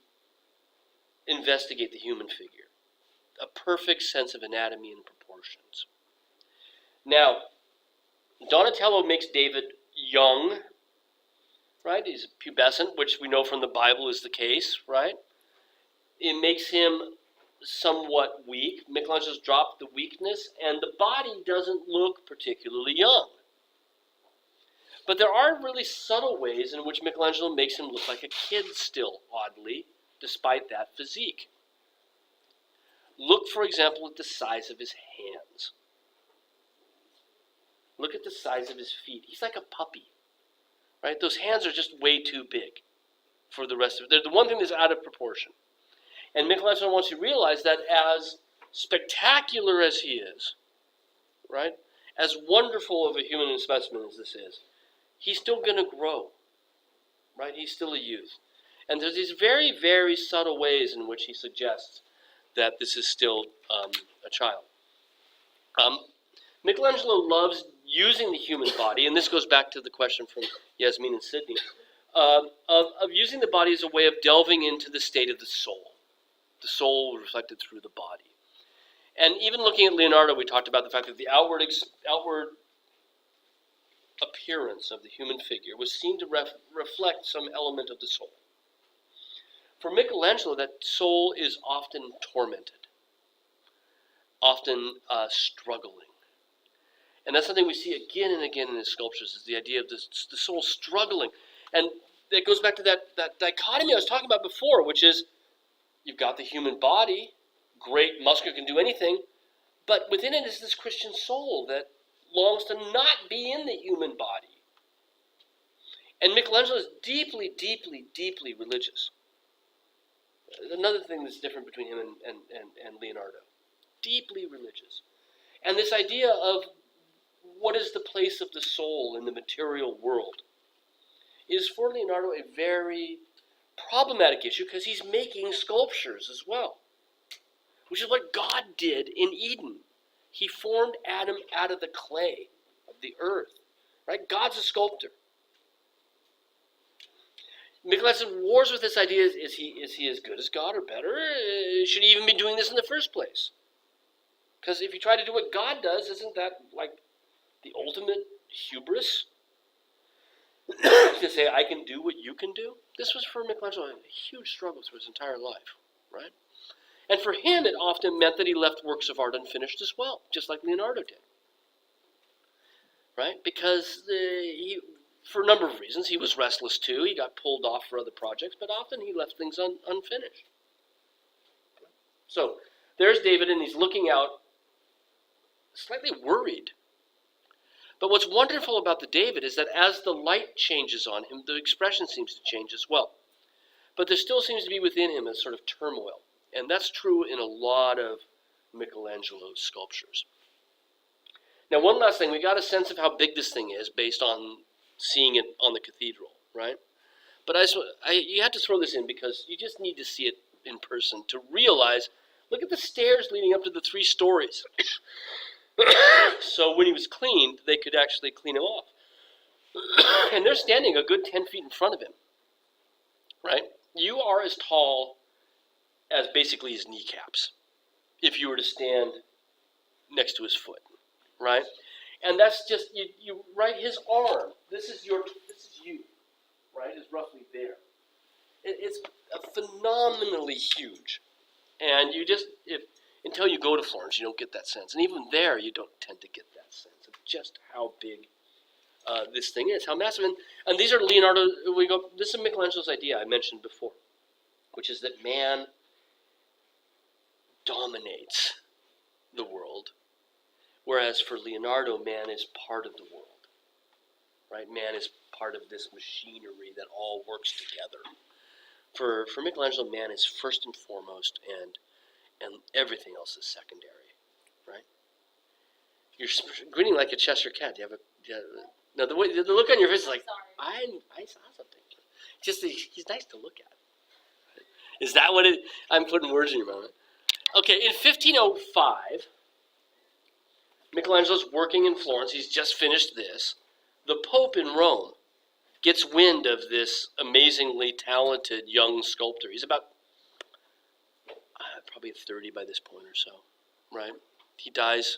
Speaker 1: investigate the human figure. A perfect sense of anatomy and proportions. Now, Donatello makes David young, right? He's pubescent, which we know from the Bible is the case, right? It makes him somewhat weak. Michelangelo's dropped the weakness, and the body doesn't look particularly young. But there are really subtle ways in which Michelangelo makes him look like a kid still, oddly, despite that physique. Look, for example, at the size of his hands. Look at the size of his feet. He's like a puppy, right? Those hands are just way too big for the rest of it. They're the one thing that's out of proportion. And Michelangelo wants you to realize that as spectacular as he is, right, as wonderful of a human specimen as this is, he's still going to grow, right? He's still a youth. And there's these very, very subtle ways in which he suggests that this is still a child. Michelangelo loves using the human body, and this goes back to the question from Yasmin and Sydney, of using the body as a way of delving into the state of the soul reflected through the body. And even looking at Leonardo, we talked about the fact that the outward appearance of the human figure was seen to reflect some element of the soul. For Michelangelo, that soul is often tormented, often struggling. And that's something we see again and again in his sculptures, is the idea of the soul struggling. And it goes back to that dichotomy I was talking about before, which is you've got the human body, great, muscular, can do anything, but within it is this Christian soul that longs to not be in the human body. And Michelangelo is deeply, deeply, deeply religious. Another thing that's different between him and Leonardo. Deeply religious. And this idea of what is the place of the soul in the material world is for Leonardo a very problematic issue, because he's making sculptures as well, which is what God did in Eden. He formed Adam out of the clay of the earth, right? God's a sculptor. Michelangelo wars with this idea: is he as good as God or better? Should he even be doing this in the first place? Because if you try to do what God does, isn't that like the ultimate hubris? To say, I can do what you can do? This was for Michelangelo a huge struggle through his entire life, right? And for him, it often meant that he left works of art unfinished as well, just like Leonardo did, right? Because for a number of reasons, he was restless too. He got pulled off for other projects, but often he left things unfinished. So there's David, and he's looking out, slightly worried. But what's wonderful about the David is that as the light changes on him, the expression seems to change as well. But there still seems to be within him a sort of turmoil. And that's true in a lot of Michelangelo's sculptures. Now, one last thing. We got a sense of how big this thing is based on seeing it on the cathedral, right? But you have to throw this in because you just need to see it in person to realize, look at the stairs leading up to the 3 stories. So when he was cleaned, they could actually clean him off. And they're standing a good 10 feet in front of him, right? You are as tall as basically his kneecaps if you were to stand next to his foot, right? And that's just, you right, his arm, this is you, right, is roughly there. It's phenomenally huge. And you just, until you go to Florence, you don't get that sense. And even there, you don't tend to get that sense of just how big this thing is, how massive. And these are Leonardo, this is Michelangelo's idea I mentioned before, which is that man dominates the world, whereas for Leonardo, man is part of the world, right? Man is part of this machinery that all works together. For Michelangelo, man is first and foremost, and everything else is secondary, right? You're grinning like a Cheshire cat. No, the look on your face is like, I saw something. Just he's nice to look at. Is that what it? I'm putting words in your mouth. Okay, in 1505, Michelangelo's working in Florence. He's just finished this. The Pope in Rome gets wind of this amazingly talented young sculptor. He's about probably 30 by this point or so, right? He dies,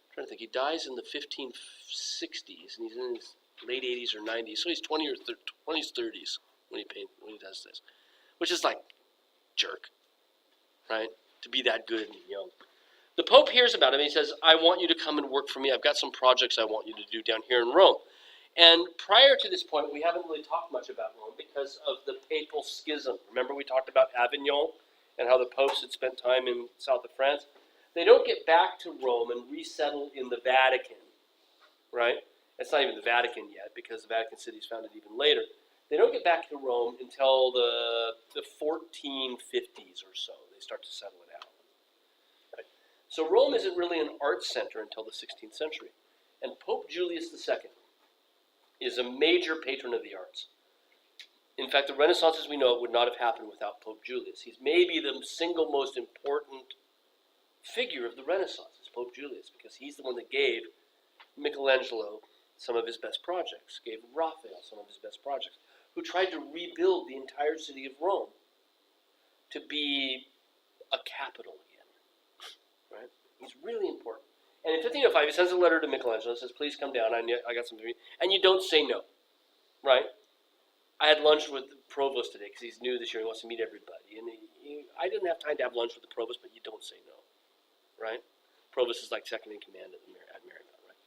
Speaker 1: I'm trying to think, he dies in the 1560s, and he's in his late 80s or 90s, so he's 20s, 30s when he does this, which is like jerk, right? To be that good and young. The Pope hears about him, and he says, I want you to come and work for me. I've got some projects I want you to do down here in Rome. And prior to this point, we haven't really talked much about Rome because of the papal schism. Remember we talked about Avignon and how the popes had spent time in south of France? They don't get back to Rome and resettle in the Vatican, right? It's not even the Vatican yet because the Vatican City is founded even later. They don't get back to Rome until the 1450s or so. They start to settle it out. Right? So Rome isn't really an art center until the 16th century. And Pope Julius II is a major patron of the arts. In fact, the Renaissance as we know it would not have happened without Pope Julius. He's maybe the single most important figure of the Renaissance, is Pope Julius, because he's the one that gave Michelangelo some of his best projects, gave Raphael some of his best projects, who tried to rebuild the entire city of Rome to be a capital again, right? He's really important. And in 1505, he sends a letter to Michelangelo, says, please come down, I got something for you. And you don't say no, right? I had lunch with the provost today, because he's new this year, he wants to meet everybody. And I didn't have time to have lunch with the provost, but you don't say no, right? Provost is like second in command at Marymount, right?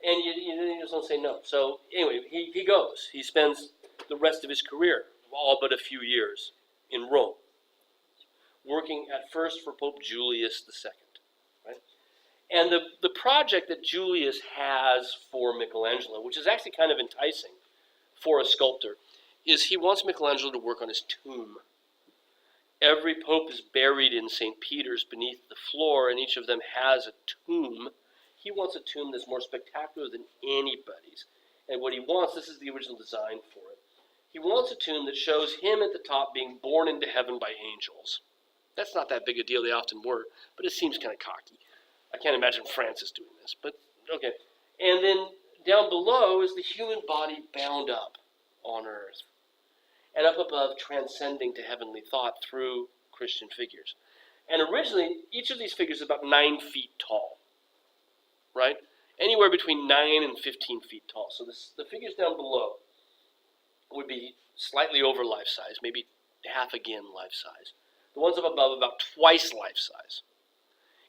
Speaker 1: And you just don't say no. So anyway, he goes. He spends the rest of his career, all but a few years, in Rome, working at first for Pope Julius II, right? And the project that Julius has for Michelangelo, which is actually kind of enticing for a sculptor, is he wants Michelangelo to work on his tomb. Every pope is buried in St. Peter's beneath the floor, and each of them has a tomb. He wants a tomb that's more spectacular than anybody's. And what he wants, this is the original design for it, he wants a tomb that shows him at the top being born into heaven by angels. That's not that big a deal, they often were, but it seems kind of cocky. I can't imagine Francis doing this, but okay. And then down below is the human body bound up on earth, and up above transcending to heavenly thought through Christian figures. And originally, each of these figures is about 9 feet tall, right? Anywhere between 9 and 15 feet tall. So the figures down below would be slightly over life size, maybe half again life size. The ones up above about twice life size.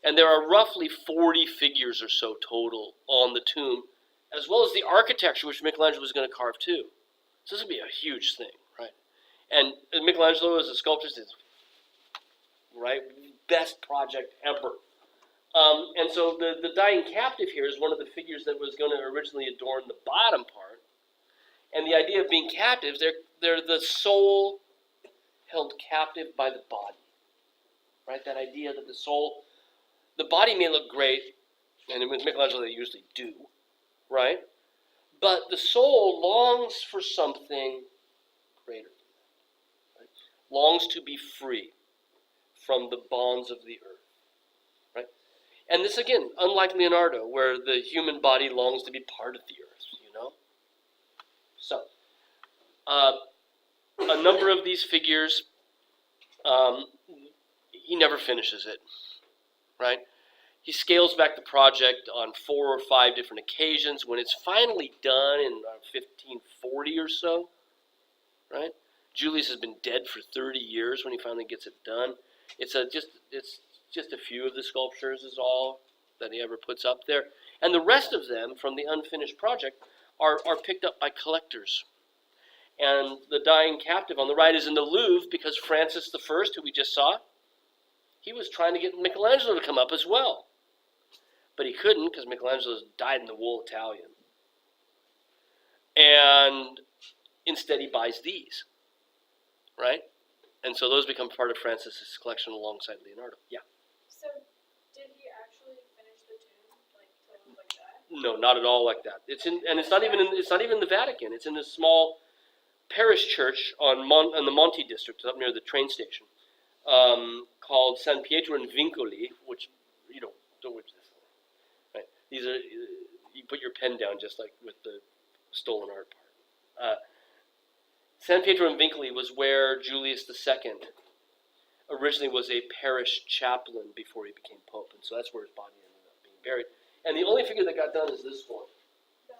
Speaker 1: And there are roughly 40 figures or so total on the tomb, as well as the architecture which Michelangelo was going to carve too. So this would be a huge thing, right? And Michelangelo as a sculptor is, right, best project ever. And so the dying captive here is one of the figures that was going to originally adorn the bottom part. And the idea of being captives, they're the soul held captive by the body, right? That idea that the body may look great, and with Michelangelo they usually do, right? But the soul longs for something greater than that, right? Longs to be free from the bonds of the earth, right? And this, again, unlike Leonardo, where the human body longs to be part of the earth, you know? So, a number of these figures, he never finishes it, right? He scales back the project on 4 or 5 different occasions. When it's finally done in 1540 or so, right? Julius has been dead for 30 years when he finally gets it done. It's just a few of the sculptures is all that he ever puts up there. And the rest of them from the unfinished project are picked up by collectors. And the dying captive on the right is in the Louvre because Francis I, who we just saw, he was trying to get Michelangelo to come up as well. But he couldn't because Michelangelo's dyed-in-the-wool Italian. And instead he buys these, right? And so those become part of Francis's collection alongside Leonardo. Yeah.
Speaker 2: So, did he actually finish the tomb, like, totally like that?
Speaker 1: No, not at all like that. It's not even the Vatican. It's in a small parish church in the Monti district, up near the train station, called San Pietro in Vincoli, which you don't which this, right? These are you put your pen down just like with the stolen art part. San Pietro in Vincoli was where Julius II originally was a parish chaplain before he became pope, and so that's where his body ended up being buried. And the only figure that got done is this one.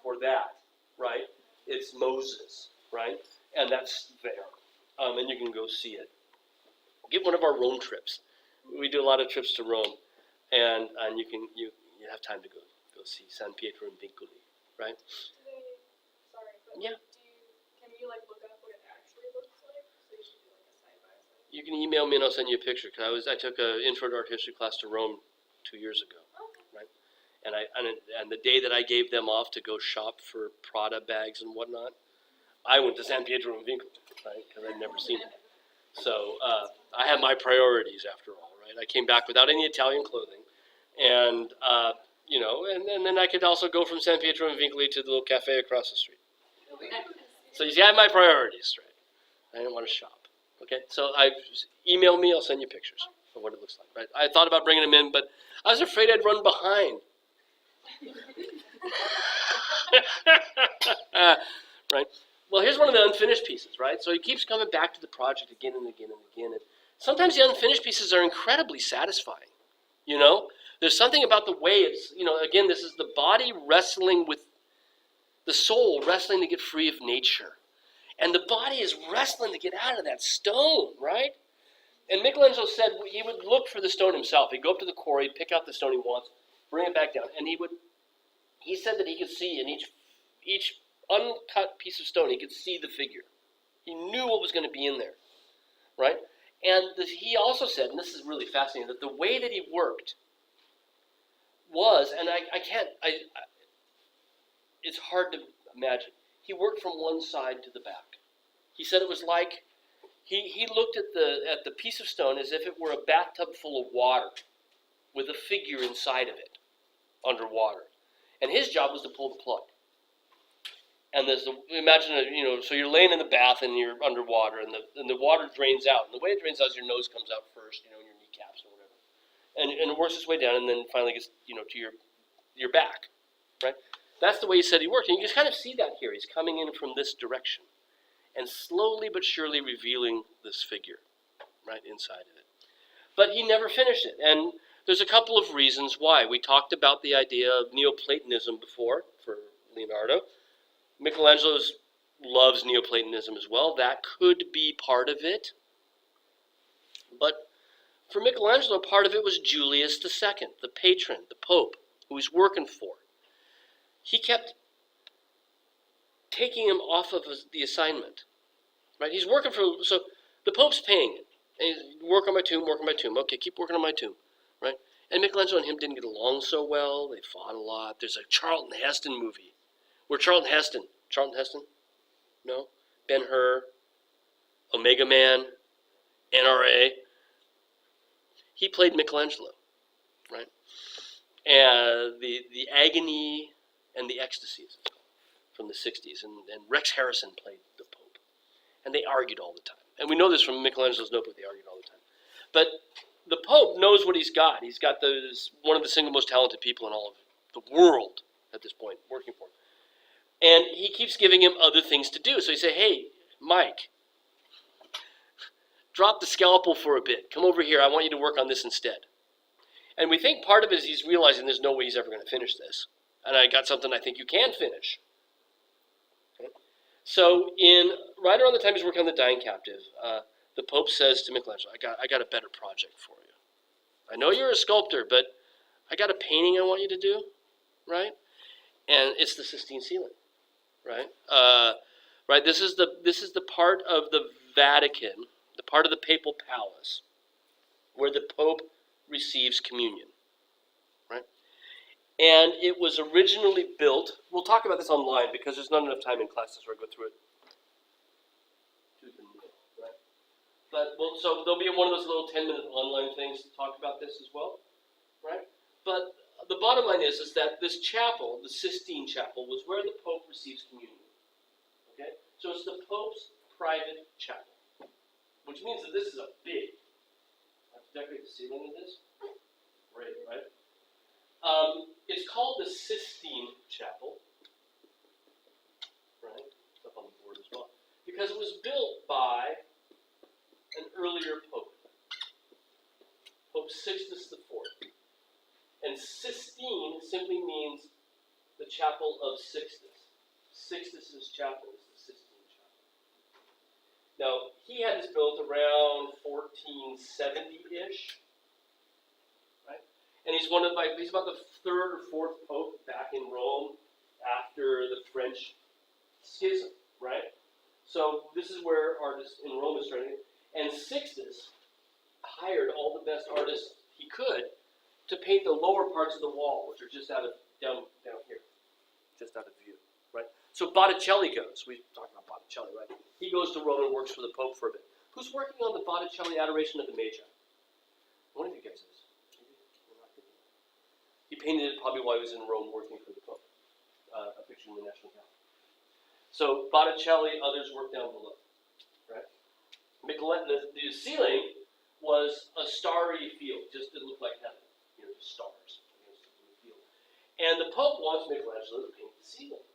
Speaker 1: For that, right? It's Moses, right? And that's there, and you can go see it. Get one of our Rome trips. We do a lot of trips to Rome, and you have time to go see San Pietro in Vincoli, right? Yeah.
Speaker 2: Can you like look up what it actually looks like? So you should do like a side by side.
Speaker 1: You can email me and I'll send you a picture. Cause I took an intro to art history class to Rome 2 years ago, right? And the day that I gave them off to go shop for Prada bags and whatnot, I went to San Pietro in Vincoli, right? Because I'd never seen it. So I had my priorities after all, right? I came back without any Italian clothing, and you know, and then I could also go from San Pietro and Vincoli to the little cafe across the street. So you see, I have my priorities straight. I didn't want to shop. Okay, so email me. I'll send you pictures of what it looks like. Right? I thought about bringing them in, but I was afraid I'd run behind. Right. Well, here's one of the unfinished pieces. Right. So he keeps coming back to the project again and again and again. And sometimes the unfinished pieces are incredibly satisfying. You know, there's something about the way it's. You know, again, this is the body wrestling with the soul, wrestling to get free of nature. And the body is wrestling to get out of that stone, right? And Michelangelo said he would look for the stone himself. He'd go up to the quarry, pick out the stone he wants, bring it back down, and he said that he could see in each uncut piece of stone, he could see the figure. He knew what was going to be in there, right? And he also said, and this is really fascinating, that the way that he worked was, and it's hard to imagine, he worked from one side to the back. He said it was like, he looked at the piece of stone as if it were a bathtub full of water with a figure inside of it, underwater. And his job was to pull the plug. And imagine, so you're laying in the bath and you're underwater and the water drains out. And the way it drains out is your nose comes out first, and your kneecaps or whatever. And it works its way down and then finally gets, to your back, right? That's the way he said he worked. And you can kind of see that here. He's coming in from this direction and slowly but surely revealing this figure right inside of it. But he never finished it. And there's a couple of reasons why. We talked about the idea of Neoplatonism before for Leonardo. Michelangelo loves Neoplatonism as well. That could be part of it. But for Michelangelo, part of it was Julius II, the patron, the Pope, who he's working for. He kept taking him off of the assignment, right? He's working so the Pope's paying it. And he's work on my tomb, work on my tomb. Okay, keep working on my tomb, right? And Michelangelo and him didn't get along so well. They fought a lot. There's a Charlton Heston movie where Charlton Heston, no? Ben-Hur, Omega Man, NRA. He played Michelangelo, right? And the agony and the ecstasies from the 60s. And Rex Harrison played the Pope. And they argued all the time. And we know this from Michelangelo's notebook, they argued all the time. But the Pope knows what he's got. He's got one of the single most talented people in all of the world at this point working for him. And he keeps giving him other things to do. So he said, hey, Mike, drop the scalpel for a bit. Come over here. I want you to work on this instead. And we think part of it is he's realizing there's no way he's ever going to finish this. And I got something I think you can finish. Okay? So right around the time he's working on the Dying Captive, the Pope says to Michelangelo, I got a better project for you. I know you're a sculptor, but I got a painting I want you to do, right? And it's the Sistine Ceiling, right? Right. This is the part of the Vatican, the part of the Papal Palace, where the Pope receives communion, right? And it was originally built. We'll talk about this online because there's not enough time in classes where I go through it. Right? But so there'll be one of those little 10-minute online things to talk about this as well, right? But the bottom line is that this chapel, the Sistine Chapel, was where the Pope receives communion. Okay, so it's the Pope's private chapel, which means that this is a big. I have to decorate the ceiling of this. Great, right? It's called the Sistine Chapel, right? It's up on the board as well, because it was built by an earlier pope, Pope Sixtus IV. And Sistine simply means the chapel of Sixtus. Sixtus's chapel is the Sistine Chapel. Now, he had this built around 1470-ish, right? And he's about the third or fourth pope back in Rome after the French schism, right? So this is where artists in Rome is starting. And Sixtus hired all the best artists he could to paint the lower parts of the wall, which are just down here, just out of view, right? So Botticelli goes. We talked about Botticelli, right? He goes to Rome and works for the Pope for a bit. Who's working on the Botticelli Adoration of the Magi? One of you guys is. He painted it probably while he was in Rome working for the Pope, a picture in the National Gallery. So Botticelli, others worked down below, right? Michelangelo, the ceiling was a starry field, just it looked like heaven, just stars against the field. And the Pope wants Michelangelo to paint the ceiling.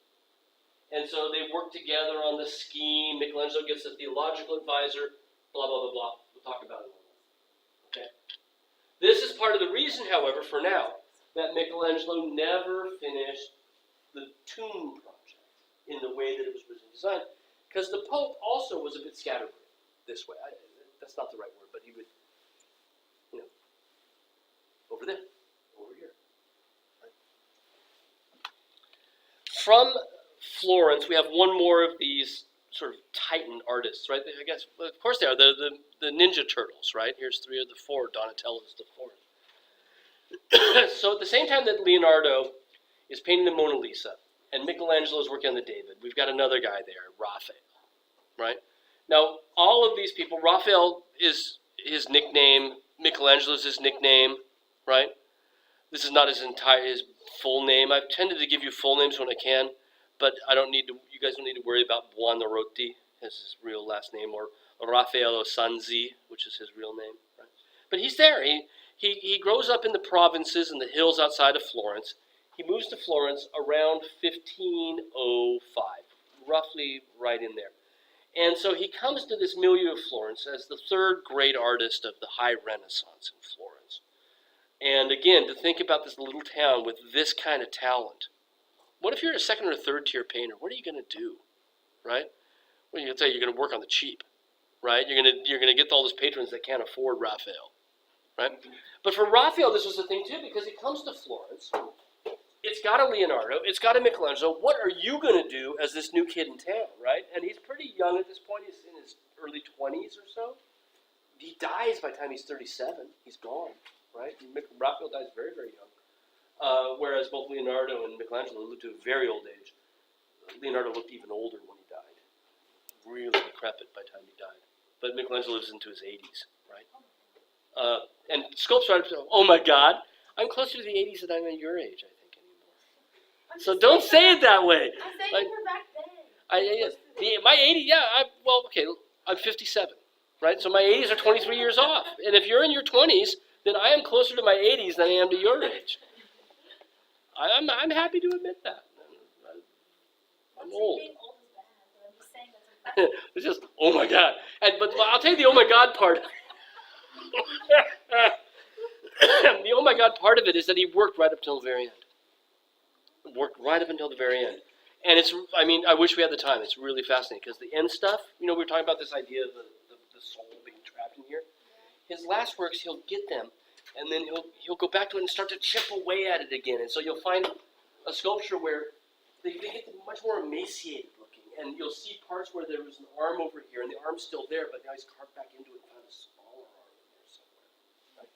Speaker 1: And so they work together on the scheme. Michelangelo gets a theological advisor, blah, blah, blah, blah. We'll talk about it in a moment. Okay? This is part of the reason, however, for now, that Michelangelo never finished the tomb project in the way that it was originally designed, because the Pope also was a bit scatterbrained this way. That's not the right word, but he would, over there, over here. Right? From Florence, we have one more of these sort of Titan artists, right? I guess, of course they are, the Ninja Turtles, right? Here's 3 of the 4, Donatello's the 4th. So at the same time that Leonardo is painting the Mona Lisa, and Michelangelo is working on the David, we've got another guy there, Raphael, right? Now, all of these people, Raphael is his nickname, Michelangelo is his nickname, right? This is not his full name. I've tended to give you full names when I can, but you guys don't need to worry about Buonarroti as his real last name, or Raffaello Sanzi, which is his real name, right? But he's there. He grows up in the provinces and the hills outside of Florence. He moves to Florence around 1505, roughly right in there. And so he comes to this milieu of Florence as the 3rd great artist of the High Renaissance in Florence. And again, to think about this little town with this kind of talent. What if you're a 2nd or 3rd tier painter? What are you going to do, right? Well, you're going to tell you you're going to work on the cheap, right? You're going to get all those patrons that can't afford Raphael, right? But for Raphael, this was the thing too, because he comes to Florence. It's got a Leonardo, it's got a Michelangelo. What are you going to do as this new kid in town, right? And he's pretty young at this point. He's in his early 20s or so. He dies by the time he's 37. He's gone, right? Raphael dies very, very young. Whereas both Leonardo and Michelangelo lived to a very old age. Leonardo looked even older when he died. Really decrepit by the time he died. But Michelangelo lives into his 80s, right? And sculptors are, oh my God, I'm closer to the 80s than I'm at your age, I think, anymore. So don't say it that way.
Speaker 2: I'm saying
Speaker 1: Like,
Speaker 2: for back then.
Speaker 1: my 80, yeah, I'm 57, right? So my 80s are 23 years off. And if you're in your 20s, then I am closer to my 80s than I am to your age. I'm happy to admit that. I'm old.
Speaker 2: Being old is bad, but I'm just saying that's a
Speaker 1: It's just, oh my God. But I'll tell you the oh my God part. The oh my God part of it is that he worked right up till the very end. Worked right up until the very end. And I wish we had the time. It's really fascinating because the end stuff, we were talking about this idea of the soul being trapped in here. His last works, he'll get them, and then he'll go back to it and start to chip away at it again. And so you'll find a sculpture where they get much more emaciated looking, and you'll see parts where there was an arm over here, and the arm's still there, but now he's carved back into it and found a smaller arm in there somewhere. Right?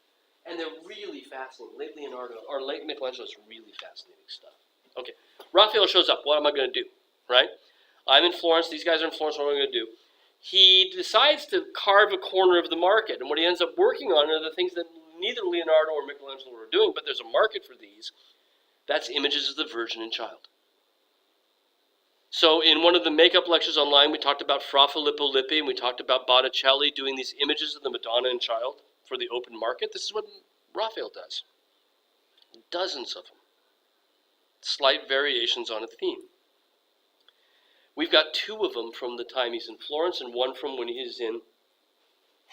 Speaker 1: And they're really fascinating. Late Michelangelo is really fascinating stuff. Okay, Raphael shows up. What am I going to do? Right? I'm in Florence. These guys are in Florence. What am I going to do? He decides to carve a corner of the market, and what he ends up working on are the things that neither Leonardo or Michelangelo were doing, but there's a market for these. That's images of the Virgin and Child. So in one of the makeup lectures online, we talked about Fra Filippo Lippi, and we talked about Botticelli doing these images of the Madonna and Child for the open market. This is what Raphael does. Dozens of them. Slight variations on a theme. We've got 2 of them from the time he's in Florence and 1 from when he's in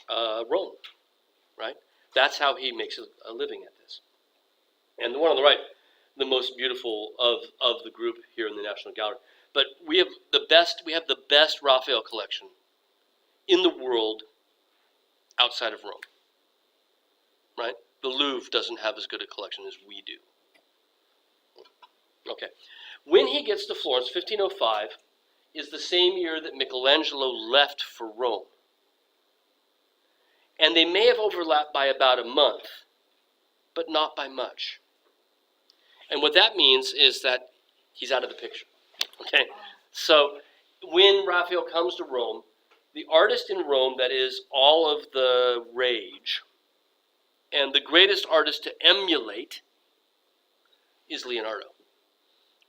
Speaker 1: Rome, right? That's how he makes a living at this. And the one on the right, the most beautiful of the group here in the National Gallery. But we have the best Raphael collection in the world outside of Rome, right? The Louvre doesn't have as good a collection as we do. Okay. When he gets to Florence, 1505, is the same year that Michelangelo left for Rome. And they may have overlapped by about a month, but not by much. And what that means is that he's out of the picture. Okay? So when Raphael comes to Rome, the artist in Rome that is all of the rage, and the greatest artist to emulate is Leonardo,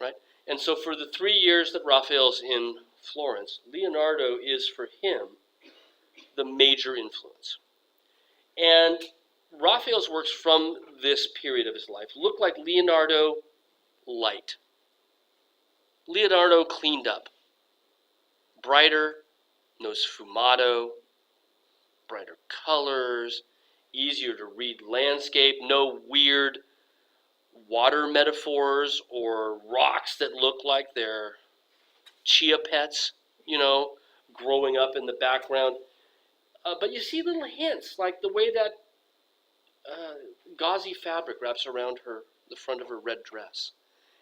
Speaker 1: right? And so for the 3 years that Raphael's in Florence, Leonardo is for him the major influence. And Raphael's works from this period of his life look like Leonardo light. Leonardo cleaned up. Brighter, no sfumato, brighter colors, easier to read landscape, no weird water metaphors or rocks that look like they're chia pets, growing up in the background. But you see little hints, like the way that gauzy fabric wraps around the front of her red dress.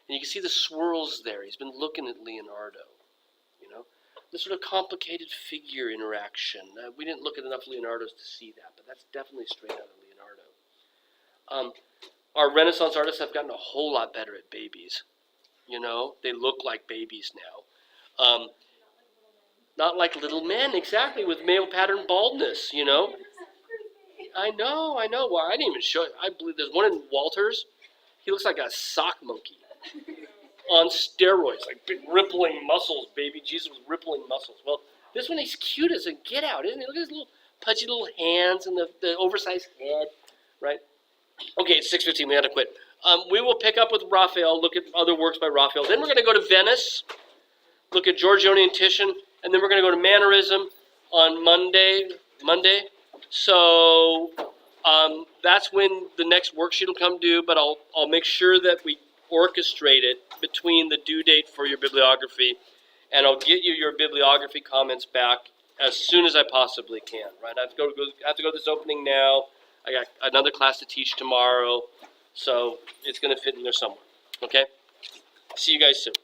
Speaker 1: And you can see the swirls there. He's been looking at Leonardo, the sort of complicated figure interaction. We didn't look at enough Leonardos to see that, but that's definitely straight out of Leonardo. Our Renaissance artists have gotten a whole lot better at babies. They look like babies now. Not like little men, exactly, with male pattern baldness, I know. Well, I didn't even show it. I believe there's one in Walters. He looks like a sock monkey on steroids, like big rippling muscles, baby Jesus with rippling muscles. Well, this one, he's cute as a get out, isn't he? Look at his little pudgy little hands and the oversized head, right? Okay, it's 6:15. We had to quit. We will pick up with Raphael, look at other works by Raphael. Then we're going to go to Venice, look at Giorgione and Titian, and then we're going to go to Mannerism on Monday. So that's when the next worksheet will come due, but I'll make sure that we orchestrate it between the due date for your bibliography, and I'll get you your bibliography comments back as soon as I possibly can, right? I have to go to this opening now. I got another class to teach tomorrow, so it's going to fit in there somewhere, okay? See you guys soon.